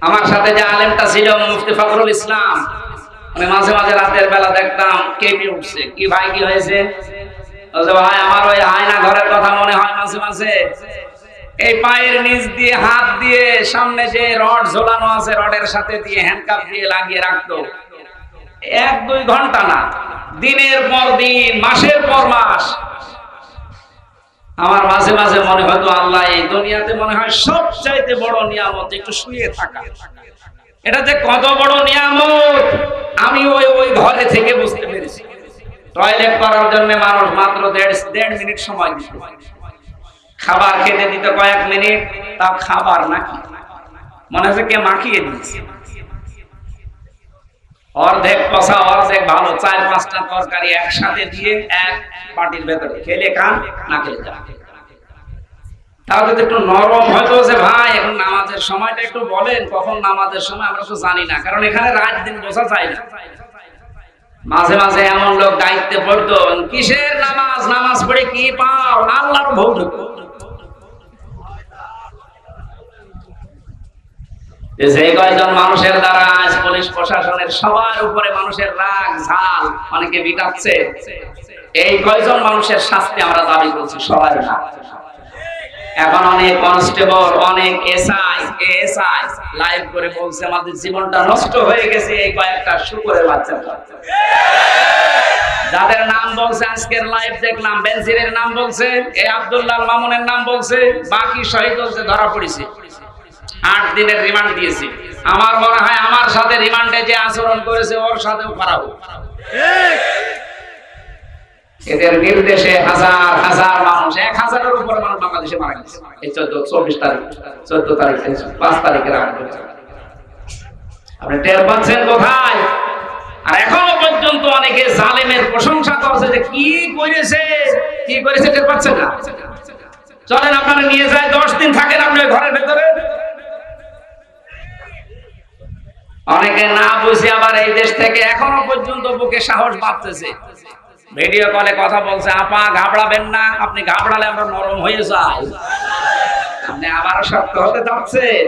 আমার সাথে যে আলেমটা ছিল মুফতি ফখরুল ইসলাম, আমি মাঝে মাঝে রাতের বেলা দেখতাম কেঁপে উঠছে। কি ভাই কি হয়েছে? ভাই আমার ওই আয়না ঘরের কথা মনে হয় মাঝে মাঝে। এই পায়ের নিচ দিয়ে হাত দিয়ে সামনে যে রড ঝোলানো আছে রডের সাথে দিয়ে হ্যান্ডকাপ দিয়ে লাগিয়ে রাখতো, 1-2 ঘন্টা না, দিনের পর দিন, মাসের পর মাস। আমার মাঝে মাঝে মনে হতো আল্লাহ এই দুনিয়াতে মনে হয় সবচাইতে বড় নিয়ামত একটু শুয়ে থাকা। এটা যে কত বড় নিয়ামত আমি ওই ঘরে থেকে বুঝতে পেরেছি। টয়লেট করার জন্য মানুষ মাত্র 1.5 মিনিট সময় দিত, খাবার খেতে দিত কয়েক মিনিট, তাও খাবার নাকি মনে হচ্ছে কে মাখিয়ে দিচ্ছে। অর্ধেক কষা অর্ধেক ভালো, 4-5টা তরকারি একসাথে দিয়ে এক পাটির ভেতরে, খেলে খান না খেলে যান। তাহলে তো একটু নরম হয়তো যে ভাই এখন নামাজের সময়টা একটু বলেন, কখন নামাজের সময় আমরা তো জানি না, কারণ এখানে রাত দিন বোঝা যায় না। মাঝে মাঝে এমন লোক দায়িত্বে পড়তো, কিসের নামাজ, নামাজ পড়ে কি পাও, আল্লাহর ভোগ। যে কয়জন মানুষের দ্বারা আজ পুলিশ প্রশাসনের সবার উপরে মানুষের রাগ ঝাল অনেকে বিটাচ্ছে, এই কয়জন মানুষের শাস্তি আমরা দাবি করছি, সবাই না। এখন অনেক কনস্টেবল, অনেক এসআই লাইভ করে বলছে আমাদের জীবনটা নষ্ট হয়ে গেছে এই কয়েকটা শুকরের বাচ্চা। যাদের নাম বলছে আজকের লাইভ দেখলাম, বেনজিরের নাম বলছে, এই আব্দুল্লাহ মামুনের নাম বলছে, বাকি শহীদ বলছে ধরা পড়েছে, 8 দিনের রিমান্ড দিয়েছে। আমার মনে হয় আমার সাথে রিমান্ডে যে আচরণ করেছে ওর সাথেও খারাপ। এদের নির্দেশে হাজার হাজার মানুষ, 1000-এর উপর মানুষ বাংলাদেশে মারা গেছে এই 14 তারিখ 5 তারিখের আগে। আপনি টের পাচ্ছেন কোথায়? আর এখনো পর্যন্ত অনেকে জালেমের প্রশংসা করছে যে কি করেছে টের পাচ্ছেন না। চলেন আপনারা নিয়ে যায়, 10 দিন থাকেন আপনি ঘরের ভেতরে। অনেকে না বুঝে আবার এই দেশ থেকে এখনো পর্যন্ত বুকে সাহস বাড়তেছে, ভিডিও কলে কথা বলছে, আপা ঘাবড়াবেন না, আপনি ঘাবড়ালে আমরা নরম হয়ে যাই। আপনি আবার শক্ত হতে চাচ্ছেন।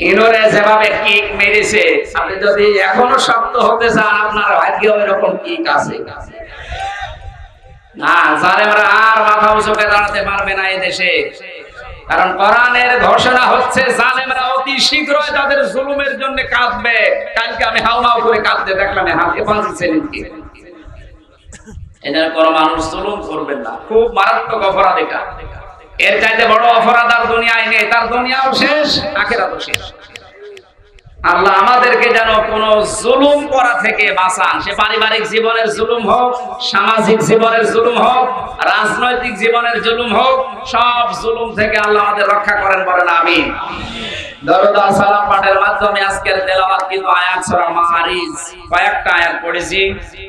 ইনোরে যেভাবে কিক মেরেছে, আপনি যদি এখনো শক্ত হতে চান আপনার ভাগ্যে এরকম কিক আছে না। জালেমরা আর মাথা উঁচু করে দাঁড়াতে পারবে না এই দেশে, কারণ কোরআনের ঘোষণা হচ্ছে জালেমরা অতি শীঘ্রই তাদের জুলুমের জন্য কাঁদবে। কালকে আমি হাউমাউ করে কাঁদতে দেখলাম হাতে পাঁচছে নাকি। এদের কোনো মানুষ জুলুম করবেন না, খুব মারাত্মক অপরাধ এটা। এর চাইতে বড় অপরাধ আর দুনিয়ায় নেই, তার দুনিয়াও শেষ, আখিরাতও শেষ। আল্লাহ আমাদেরকে যেন কোন জুলুম করা থেকে বাঁচান, সে পারিবারিক জীবনের জুলুম হোক, সামাজিক জীবনের জুলুম হোক, রাজনৈতিক জীবনের জুলুম হোক, সব জুলুম থেকে আল্লাহ আমাদের রক্ষা করেন, বলেন আমিন। দরুদ আর সালাম পাঠের মাধ্যমে আজকের তেলাওয়াত কিন্তু আয়াত সূরা মাআরিজ কয়েকটা আয়াত পড়েছি।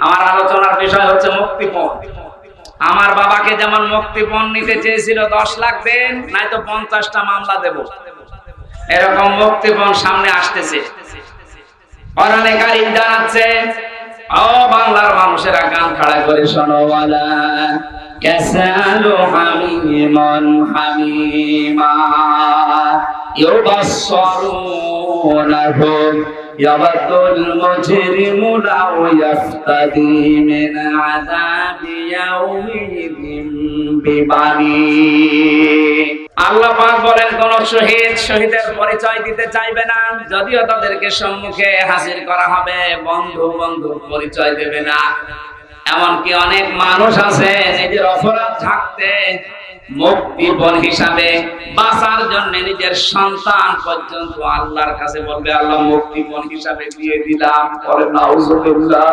আমার আলোচনার বিষয় হচ্ছে মুক্তিপণ। আমার বাবাকে যেমন মুক্তিপণ নিতে চেয়েছিল 10 লাখ দেন, নয়তো 50টা মামলা দেব, এরকম মুক্তিপণ সামনে আসতেছে। কোরআনে কারীম জানাচ্ছে, ও বাংলার মানুষেরা কান খাড়া করে শোনো, ওয়ালা কাসালু হামিমান হামিমা ইউবাসসিরুনাহুম ইয়াবাদুল মুজরিমু লাউ ইয়াফতাদি মিন আযাবি ইয়াউমিন বিবানি। আল্লাহ পাক বলেন, কোন শহীদের পরিচয় দিতে চাইবে না, যদিও তাদেরকে সম্মুখে হাজির করা হবে, বন্ধু পরিচয় দেবে না। এমনকি অনেক মানুষ আছে নিজের অপরাধ ঢাকতে মুক্তিপণ হিসাবে বাঁচার জন্য নিজের সন্তান পর্যন্ত আল্লাহর কাছে বলবে আল্লাহ মুক্তিপণ হিসাবে দিয়ে দিলাম। বলেন নাউজুবিল্লাহ।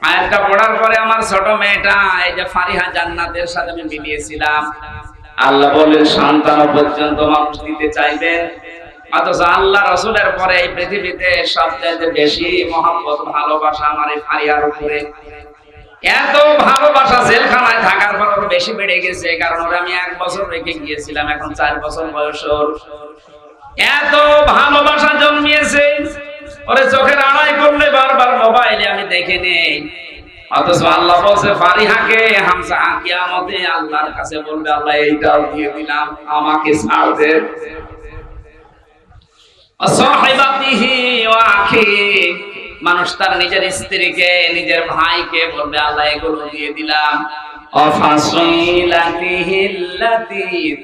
আয়াতটা পড়ার পরে আমার ছোট মেয়েটা এই যে ফারিহা জান্নাতের সাথে আমি মিলিয়েছিলাম, আল্লাহ বলেন সন্তান পর্যন্ত মানুষ দিতে চাইবে, অথচ আল্লাহ রাসূলের পরে এই পৃথিবীতে সবচেয়ে বেশি মহব্বত ভালোবাসা আমার এই ফারিহার উপরে। এত ভালোবাসা জেলখানায় থাকার পর বেশি বেড়ে গেছে, কারণ ওরা আমি 1 বছর রেখে গিয়েছিলাম, এখন 4 বছর বয়স ওর। এত ভালোবাসা জন্মিয়েছে, ওরে চোখের আড়াই করলে বারবার মোবাইলে আমি দেখে নেই। অথচ আল্লাহ বলছে ফারিহাকে হামজা কিয়ামতে আল্লাহর কাছে বলবে আল্লাহ এইটাও দিয়ে দিলাম, আমাকে ছাড় দে। সাহিবাতিহি ওয়া আখি, মানুষ তার নিজের স্ত্রীকে নিজের ভাইকে বলবে আল্লাহ এগুলো দিয়ে দিলাম। অফাসিলাতিহিল্লাতি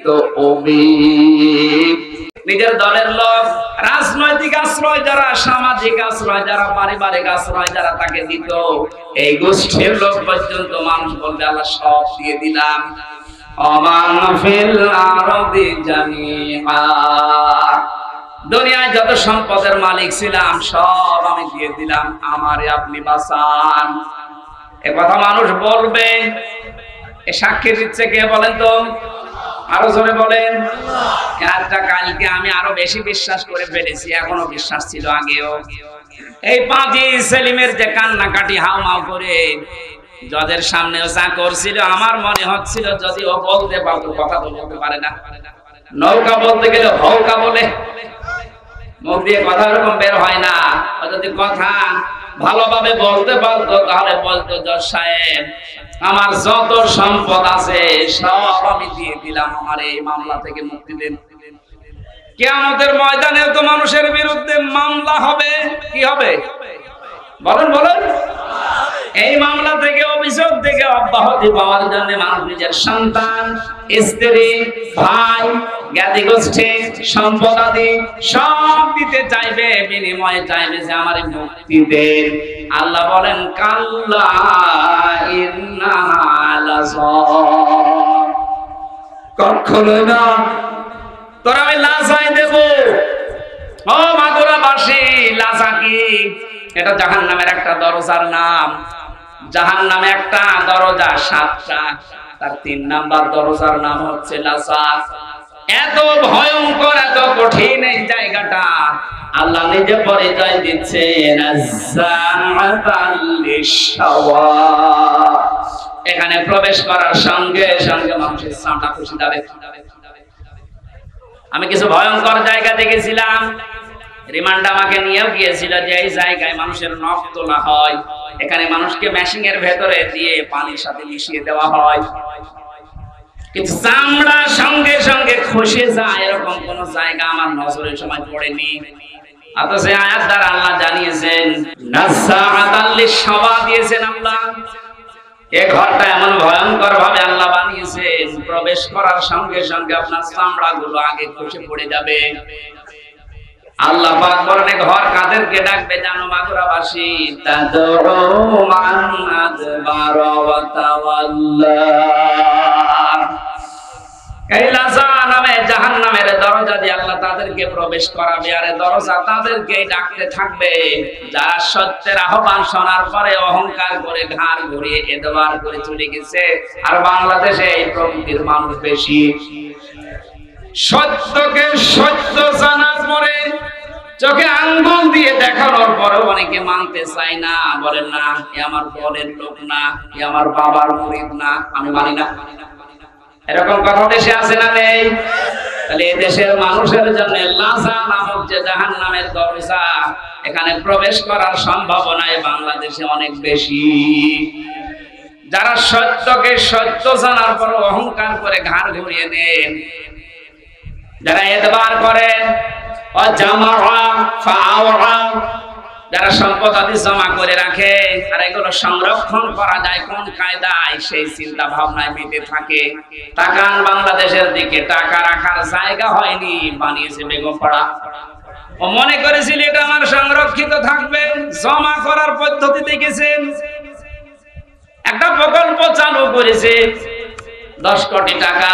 তুবি, নিজের দলের লোক, রাজনৈতিক আশ্রয় যারা, সামাজিক আশ্রয় যারা, পারিবারিক আশ্রয় যারা তাকে দিত, এই গোষ্ঠীর লোক পর্যন্ত মানুষ বলবে আল্লাহ সব দিয়ে দিলাম। ওমান ফিল আরদি জামিআ, দুনিয়ায় যত সম্পদের মালিক ছিলাম সব আমি দিয়ে দিলাম, আমারে আপনি বাঁচান। এ কথা মানুষ বলবে, এ সাক্ষী দিচ্ছে কে বলেন তো? আরো জোরে বলেন। একটা কালকে আমি আরো বেশি বিশ্বাস করে ফেলেছি, এখনো বিশ্বাস ছিল আগেও। এই পাঁচি সেলিমের যে কান্নাকাটি হাউমাউ করে জজের সামনেও যা করছিল, আমার মনে হচ্ছিল যদি ও বলতে পারতো, কথা তো বলতে পারে না, নৌকা বলতে গেলে হৌকা বলে, মুখ দিয়ে কথা এরকম বের হয় না। ও যদি কথা ভালোভাবে বলতে পারতো তাহলে বলতো জজ সাহেব আমার যত সম্পদ আছে সব আমি দিয়ে দিলাম, আমার এই মামলা থেকে মুক্তি দেন। কিয়ামতের ময়দানে তো মানুষের বিরুদ্ধে মামলা হবে, কি হবে বলেন বলেন? এই মামলা থেকে, অভিযোগ থেকে অব্যাহতি পাওয়ার জন্য মানুষ নিজের সন্তান, স্ত্রী, ভাই, জ্ঞাতি গোষ্ঠী, সম্পদাদি সব দিতে চাইবে, বিনিময়ে চাইবে যে আমার মুক্তি দেন। আল্লাহ বলেন কাল্লা ইন্নাহা লাযা, কখনো না, তোরা আমি লাজাই দেব। ও মাগুরাবাসী, লাজা কি? এটা জাহান্নামের একটা দরজার নাম। জাহান্নামে একটা দরজা 7টা, তার 3 নাম্বার দরজার নাম হচ্ছে লাজা। এত ভয়ঙ্কর, এত কঠিন এই জায়গাটা, আল্লাহ নিজে পরিচয় দিচ্ছেন এখানে প্রবেশ করার সঙ্গে সঙ্গে মানুষের চামড়া খুশি যাবে। আমি কিছু ভয়ঙ্কর জায়গা দেখেছিলাম, রিমান্ড আমাকে নিয়েও গিয়েছিল, যে এই জায়গায় মানুষের নখ তোলা হয়, এখানে মানুষকে মেশিং এর ভেতরে দিয়ে পানির সাথে মিশিয়ে দেওয়া হয়, কিন্তু চামড়া সঙ্গে সঙ্গে খসে যায়, এরকম কোন জায়গা আমার নজরের সময় পড়েনি। অথচ আয়াত দ্বারা আল্লাহ জানিয়েছেন নাসাআতাল লিশাওয়া দিয়েছেন আল্লাহ। এই ঘরটা এমন ভয়ঙ্কর ভাবে আল্লাহ বানিয়েছেন, প্রবেশ করার সঙ্গে সঙ্গে আপনার চামড়া গুলো আগে খসে পড়ে যাবে। আল্লাহ পাক বলেন ঘর কাদেরকে ডাকবে জানো মাগুরাবাসী? তাদউ মান আদবারা ওয়া তাওয়াল্লা। এই লাজা নামে জাহান্নামের দরজা দিয়ে আল্লাহ তাদেরকে প্রবেশ করাবে, আর দরজা তাদেরকে ডাকতে থাকবে যারা সত্যের আহ্বান শোনার পরে অহংকার করে ঘাড় ঘুরিয়ে এদবার করে চলে গেছে। আর বাংলাদেশে এই প্রকৃতির মানুষ বেশি। সত্যকে সত্য জানার পরে, চোখে আঙ্গুল দিয়ে দেখানোর পরে অনেকে মানতে চায় না, বলেন না এ আমার দলের লোক না, এ আমার বাবার মুরিদ না, আমি মানি না। এরকম কথা দেশে আছে না নেই? তাহলে এই দেশের মানুষের জন্য লাজা নামক যে জাহান্নামের দরজা, এখানে প্রবেশ করার সম্ভাবনা বাংলাদেশে অনেক বেশি। যারা সত্যকে সত্য জানার পর অহংকার করে ঘাড় ঘুরিয়ে দেন, যারা এতবার করেন, যারা সম্পদ আদি জমা করে রাখে আর এগুলো সংরক্ষণ করা যায় কোন কায়দায়, সেই চিন্তা ভাবনায় মেতে থাকে। তাকান বাংলাদেশের দিকে, টাকা রাখার জায়গা হয়নি, বানিয়েছে বেগমপাড়া। ও মনে করেছিল এটা আমার সংরক্ষিত থাকবে, জমা করার পদ্ধতি দেখেছেন। একটা প্রকল্প চালু করেছে, 10 কোটি টাকা,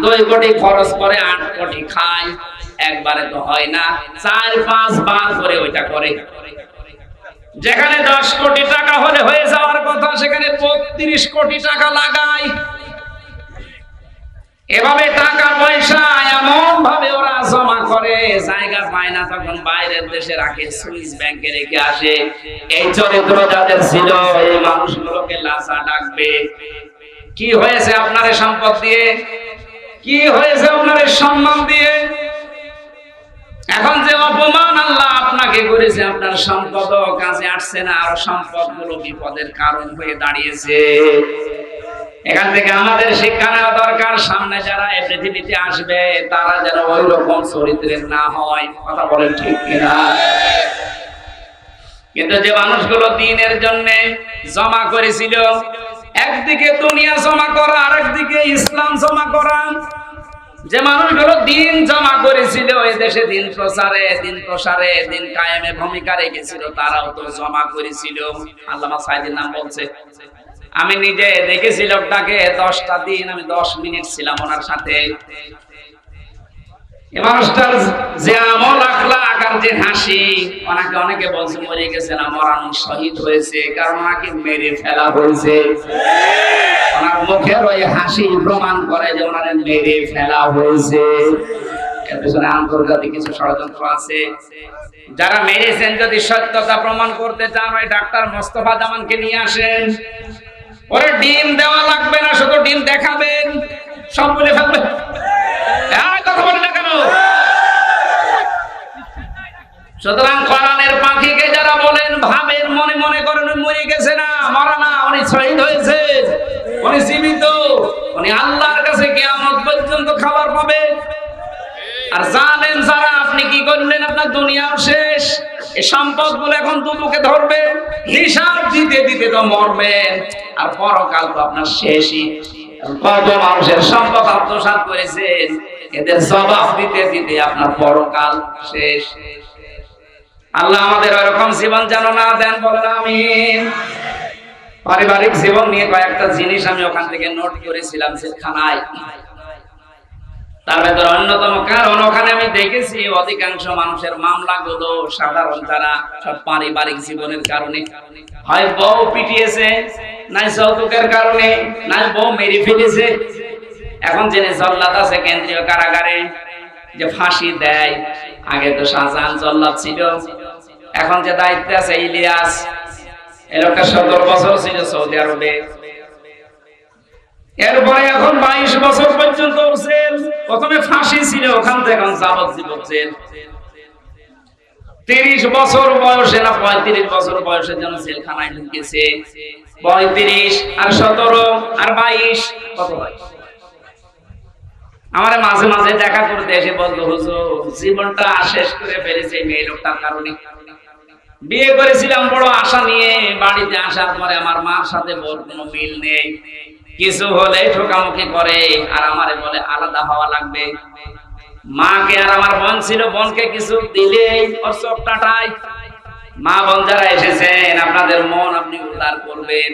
2 কোটি খরচ করে 8 কোটি খায়। একবারে তো হয় না, 4-5 বার করে ওইটা করে। যেখানে 10 কোটি টাকা হলে হয়ে যাওয়ার কথা, সেখানে 32 কোটি টাকা লাগায়। এভাবে টাকা পয়সা এমন ভাবে ওরা জমা করে, জায়গা পায় না তখন বাইরের দেশে রাখে, সুইস ব্যাংকে রেখে আসে। এই চরিত্র যাদের ছিল, এই মানুষগুলোকে লাশা ডাকবে। কি হয়েছে আপনার সম্পদ দিয়ে? কি হয়েছে আপনার সম্মান দিয়ে? এখন যে অপমান আল্লাহ আপনাকে করেছে, আপনার সম্পদ কাজে আসছে না, আর সম্পদ গুলো বিপদের কারণ হয়ে দাঁড়িয়েছে। এখান থেকে আমাদের শিক্ষা নেওয়া দরকার, সামনে যারা এই পৃথিবীতে আসবে তারা যেন ওই রকম চরিত্রের না হয়। কথা বলেন ঠিক কিনা? কিন্তু যে মানুষগুলো দিনের জন্য জমা করেছিল, একদিকে দুনিয়া জমা করা, আর একদিকে ইসলাম জমা করা, যে মানুষগুলো দিন জমা করেছিল, এই দেশে দিন প্রসারে দিন কায়েমে ভূমিকা রেখেছিল, তারাও তো জমা করেছিল। আল্লামা সাইদির নাম বলছে, আমি নিজে দেখেছি লোকটাকে 10টা দিন, আমি 10 মিনিট ছিলাম ওনার সাথে। এই মানুষটার যে আমল আখলাক আর যে হাসি, ওনাকে অনেকে বলছে মরে গেছে না, মরানো শহীদ হয়েছে, কারণ ওনাকে মেরে ফেলা হয়েছে। ওনার মুখের ওই হাসি প্রমাণ করে যে ওনারে মেরে ফেলা হয়েছে। এর পেছনে আন্তর্জাতিক কিছু ষড়যন্ত্র আছে। যারা মেরেছেন যদি সত্যতা প্রমাণ করতে চান, ওই ডাক্তার মোস্তফা জামানকে নিয়ে আসেন। ওরে ডিম দেওয়া লাগবে না, শুধু ডিম দেখাবেন, সব বলে ফেলবে। কথা বলে না কেন? সুতরাং কোরআনের পাখিকে যারা বলেন, ভাবেন, মনে মনে করেন মরে গেছে না, মরা না, উনি শহীদ হয়েছে, উনি জীবিত, উনি আল্লাহর কাছে কিয়ামত পর্যন্ত খাবার পাবে। আর জানেন যারা, আপনি কি করলেন? আপনার দুনিয়াও শেষ, এই সম্পদগুলো এখন দুমুখে ধরবে, হিসাব দিতে দিতে তো মরবেন, আর পরকাল তো আপনার শেষই। কত মানুষের সম্পদ আত্মসাৎ করেছেন, এদের জবাব দিতে দিতে আপনার পরকাল শেষ। আল্লাহ আমাদের ওরকম জীবন যেন না দেন, বলেন আমিন। পারিবারিক জীবন নিয়ে কয়েকটা জিনিস আমি ওখান থেকে নোট করেছিলাম জেলখানায়। তার ভেতর অন্যতম কারণ, ওখানে আমি দেখেছি অধিকাংশ মানুষের মামলাগুলো সাধারণ যারা সব পারিবারিক জীবনের কারণে, হয় বউ পিটিয়েছে, নাই যৌতুকের কারণে, নাই বউ মেরে ফেলেছে। এখন জেনে জল্লাদ আছে কেন্দ্রীয় কারাগারে, যে ফাঁসি দেয়। আগে তো শাহজাহান জল্লাদ ছিল, এখন যে দায়িত্বে আছে ইলিয়াস। এই লোকটা 17 বছর ছিল সৌদি আরবে, এরপরে এখন 22 বছর পর্যন্ত জেল। প্রথমে ফাঁসি ছিল, ওখান থেকে এখন যাবজ্জীবন জেল। 30 বছর বয়সে না 35 বছর বয়সে যেন জেলখানায় ঢুকেছে। 35 আর 17 আর 22 কত হয়? আমার মাঝে মাঝে দেখা করতে এসে বলতো, হুজুর জীবনটা শেষ করে ফেলেছে মেয়ে লোকটার কারণে। বিয়ে করেছিলাম বড় আশা নিয়ে, বাড়িতে আসার পরে আমার মার সাথে বোর কোনো মিল নেই, কিছু হলে ঠোকামুখি করে, আর আমারে বলে আলাদা হওয়া লাগবে। মাকে আর আমার বোন ছিল, বোনকে কিছু দিলেই ওর চোখ টাটায়। মা বোন যারা এসেছেন, আপনাদের মন আপনি উদার করবেন।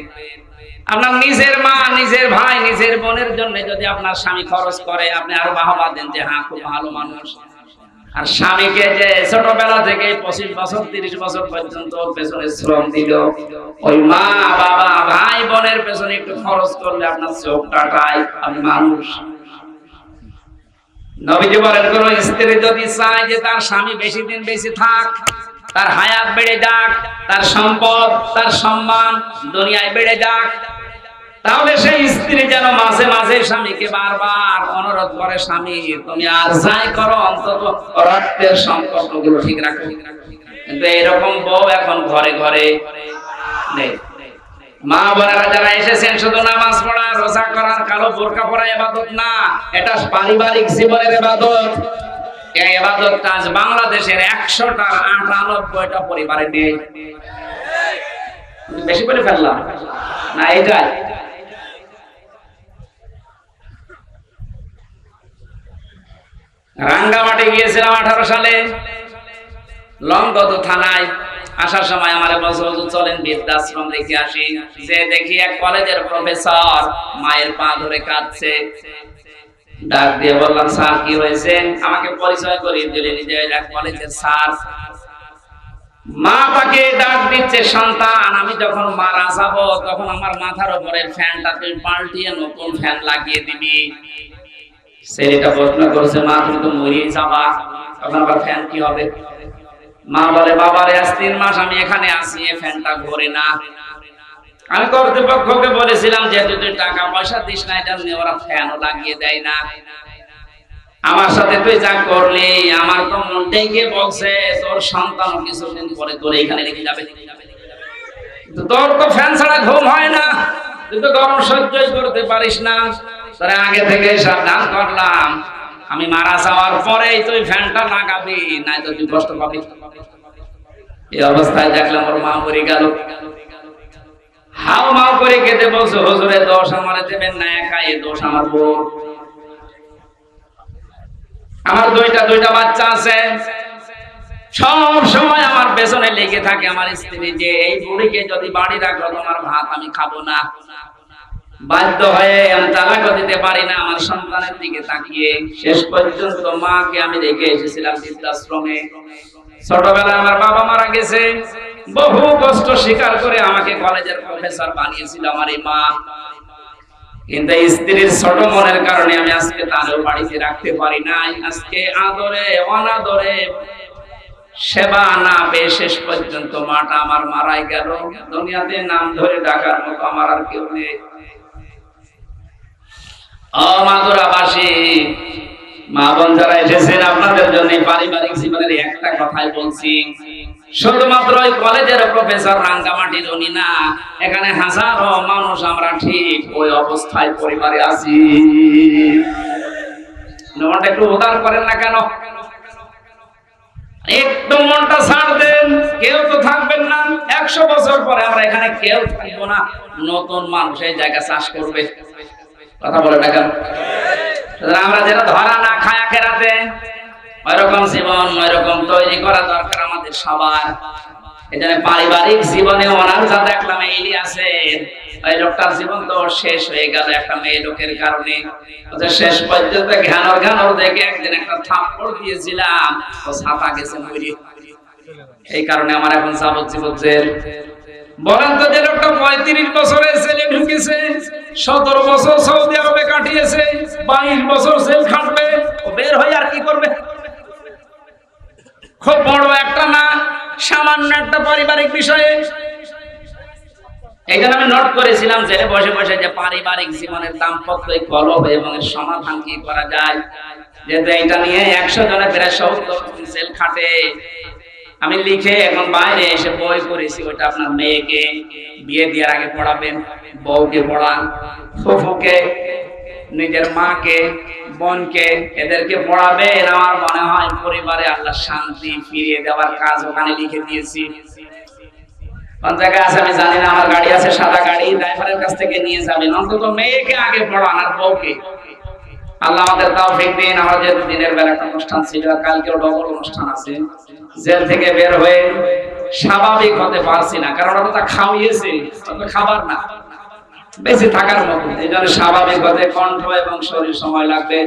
আপনার নিজের মা, নিজের ভাই, নিজের বোনের জন্য যদি আপনার স্বামী খরচ করে, আপনি আরো বাহবা দেন যে হ্যাঁ খুব ভালো মানুষ। আর স্বামীকে যে ছোটবেলা থেকে 25 বছর 30 বছর পর্যন্ত ওর পেছনে শ্রম দিল, ওই মা বাবা ভাই বোনের পেছনে একটু খরচ করলে আপনার চোখ টাটায়, আপনি মানুষ। নবীজি বলেন, কোন স্ত্রী যদি চায় যে তার স্বামী বেশি দিন বেঁচে থাক, তার হায়াত বেড়ে যাক, তার সম্পদ তার সম্মান দুনিয়ায় বেড়ে যাক, তাহলে সেই স্ত্রী যেন মাঝে মাঝে স্বামীকে বারবার অনুরোধ করে, স্বামী তুমি আর যাই করো অন্তত রক্তের সম্পর্কগুলো ঠিক রাখো। কিন্তু এরকম বউ এখন ঘরে ঘরে নেই। মা বোনেরা যারা এসেছেন, শুধু নামাজ পড়া, রোজা করা, কালো বোরকা পরা ইবাদত না, এটা পারিবারিক জীবনের ইবাদত। এই ইবাদত কাজ বাংলাদেশের 100টার 98টা পরিবারে নেই। বেশি করে ফেললাম না? এটাই রাঙ্গামাটি গিয়েছিলাম 18 সালে, লংগদু থানায়। আসার সময় আমার বলছে হুজুর চলেন বৃদ্ধাশ্রম দেখে আসি। যে দেখি এক কলেজের প্রফেসর মায়ের পা ধরে কাঁদছে। ডাক দিয়ে বললাম স্যার কি হয়েছে? আমাকে পরিচয় করিয়ে দিলেন যে এক কলেজের স্যার। মা তাকে ডাক দিচ্ছে সন্তান আমি যখন মারা যাব তখন আমার মাথার উপরে ফ্যানটা তুই পাল্টিয়ে নতুন ফ্যান লাগিয়ে দিবি। ছেলেটা প্রশ্ন করছে মা তুমি তো মরিয়ে যাবা, তখন আবার ফ্যান কি হবে? মা বলে বাবারে আজ 3 মাস আমি এখানে আছি, এই ফ্যানটা ঘোরে না। আমি কর্তৃপক্ষকে বলেছিলাম যে তুই টাকা পয়সা দিস না, এটা নিয়ে ওরা ফ্যানও লাগিয়ে দেয় না। আমার সাথে তুই যা করলি আমার তো মনটাই গিয়ে বলছে তোর সন্তান কিছুদিন পরে তোর এখানে রেখে যাবে। তোর তো ফ্যান ছাড়া ঘুম হয় না, তুই তো গরম সহ্যই করতে পারিস না। তোরা আগে থেকে সাবধান করলাম আমি মারা যাওয়ার পরেই তুই ফ্যানটা লাগাবি, নাই তো তুই কষ্ট পাবি। এই অবস্থায় দেখলাম ওর মা মরে গেল। হাও মাও করে কেঁদে বলছে হুজুরের দোষ আমার দেবেন না, একা এই দোষ আমার বউ। আমার দুইটা বাচ্চা আছে, সব সময় আমার পেছনে লেগে থাকে আমার স্ত্রী যে এই বুড়িকে যদি বাড়ি রাখো তোমার ভাত আমি খাবো না। বাধ্য হয়ে আমি তালাক দিতে পারি না আমার সন্তানের দিকে তাকিয়ে। শেষ পর্যন্ত মাকে আমি রেখে এসেছিলাম বৃদ্ধাশ্রমে। ছোটবেলায় আমার বাবা মারা গেছে, বহু কষ্ট স্বীকার করে আমাকে কলেজের প্রফেসর বানিয়েছিল আমার এই মা। কিন্তু স্ত্রীর ছোট মনের কারণে আমি আজকে তারও বাড়িতে রাখতে পারি নাই। আজকে আদরে অনাদরে সেবা না পেয়ে শেষ পর্যন্ত মাটা আমার মারাই গেল। দুনিয়াতে নাম ধরে ডাকার মতো আমার আর কেউ নেই। মাদুরাবাসী মা বোন যারা এসেছেন আপনাদের জন্য পারিবারিক জীবনের একটা কথাই বলছি। শুধুমাত্র ওই কলেজের প্রফেসর রাঙ্গামাটির উনি না, এখানে হাজারো মানুষ আমরা ঠিক ওই অবস্থায় পরিবারে আছি। মনটা একটু উদার করেন না কেন? একটু মনটা ছাড় দেন। কেউ তো থাকবেন না, 100 বছর পরে আমরা এখানে কেউ থাকবো না, নতুন মানুষ এই জায়গা চাষ করবে। কথা বলে না কেন? আমরা যেটা ধরা না খায়া খেরাতে ওইরকম জীবন ওইরকম তৈরি করা দরকার আমাদের সবার। এখানে পারিবারিক জীবনে ওনার যা দেখলাম ইলিয়াসের ওই লোকটার জীবন তো শেষ হয়ে গেল একটা মেয়ে লোকের কারণে। শেষ পর্যন্ত ঘানর দেখে একদিন একটা থাপ্পড় দিয়েছিলাম, ও ছাতা গেছে মরে। এই কারণে আমার এখন যাবজ্জীবন জেল। বলেন তো যে লোকটা 35 বছরের ছেলে ঢুকেছে, 17 বছর সৌদি আরবে কাটিয়েছে, 22 বছর জেল খাটবে, ও বের হয়ে আর কি করবে? খুব বড় একটা না, সামান্য একটা পারিবারিক বিষয়ে। এই জন্য আমি নোট করেছিলাম যে বসে বসে যে পারিবারিক জীবনের দাম্পত্য কলহ এবং এর সমাধান কি করা যায়। যেহেতু এটা নিয়ে 100 জনের প্রায় 70 জেল খাটে। আমি লিখে এখন বাইরে এসে বই করেছি, ওটা আপনার মেয়েকে বিয়ে দেওয়ার আগে পড়াবেন, বউকে পড়ান, ফুফুকে, নিজের মাকে, বোনকে, এদেরকে পড়াবেন। আমার মনে হয় পরিবারে আল্লাহ শান্তি ফিরিয়ে দেওয়ার কাজ ওখানে লিখে দিয়েছি। কোন জায়গায় আছে আমি জানি না, আমার গাড়ি আছে সাদা গাড়ি, ড্রাইভারের কাছ থেকে নিয়ে যাবেন। অন্তত মেয়েকে আগে পড়ান আর বউকে। আল্লাহ আমাদের তৌফিক দিন। আমার যেহেতু দিনের বেলা একটা অনুষ্ঠান ছিল, কালকেও ডবল অনুষ্ঠান আছে। জেল থেকে বের হয়ে স্বাভাবিক হতে পারছি না, কারণ ওটা তো খাওয়িয়েছে, খাবার না, বেঁচে থাকার মতো। এই জন্য স্বাভাবিক হতে কণ্ঠ এবং শরীর সময় লাগবে।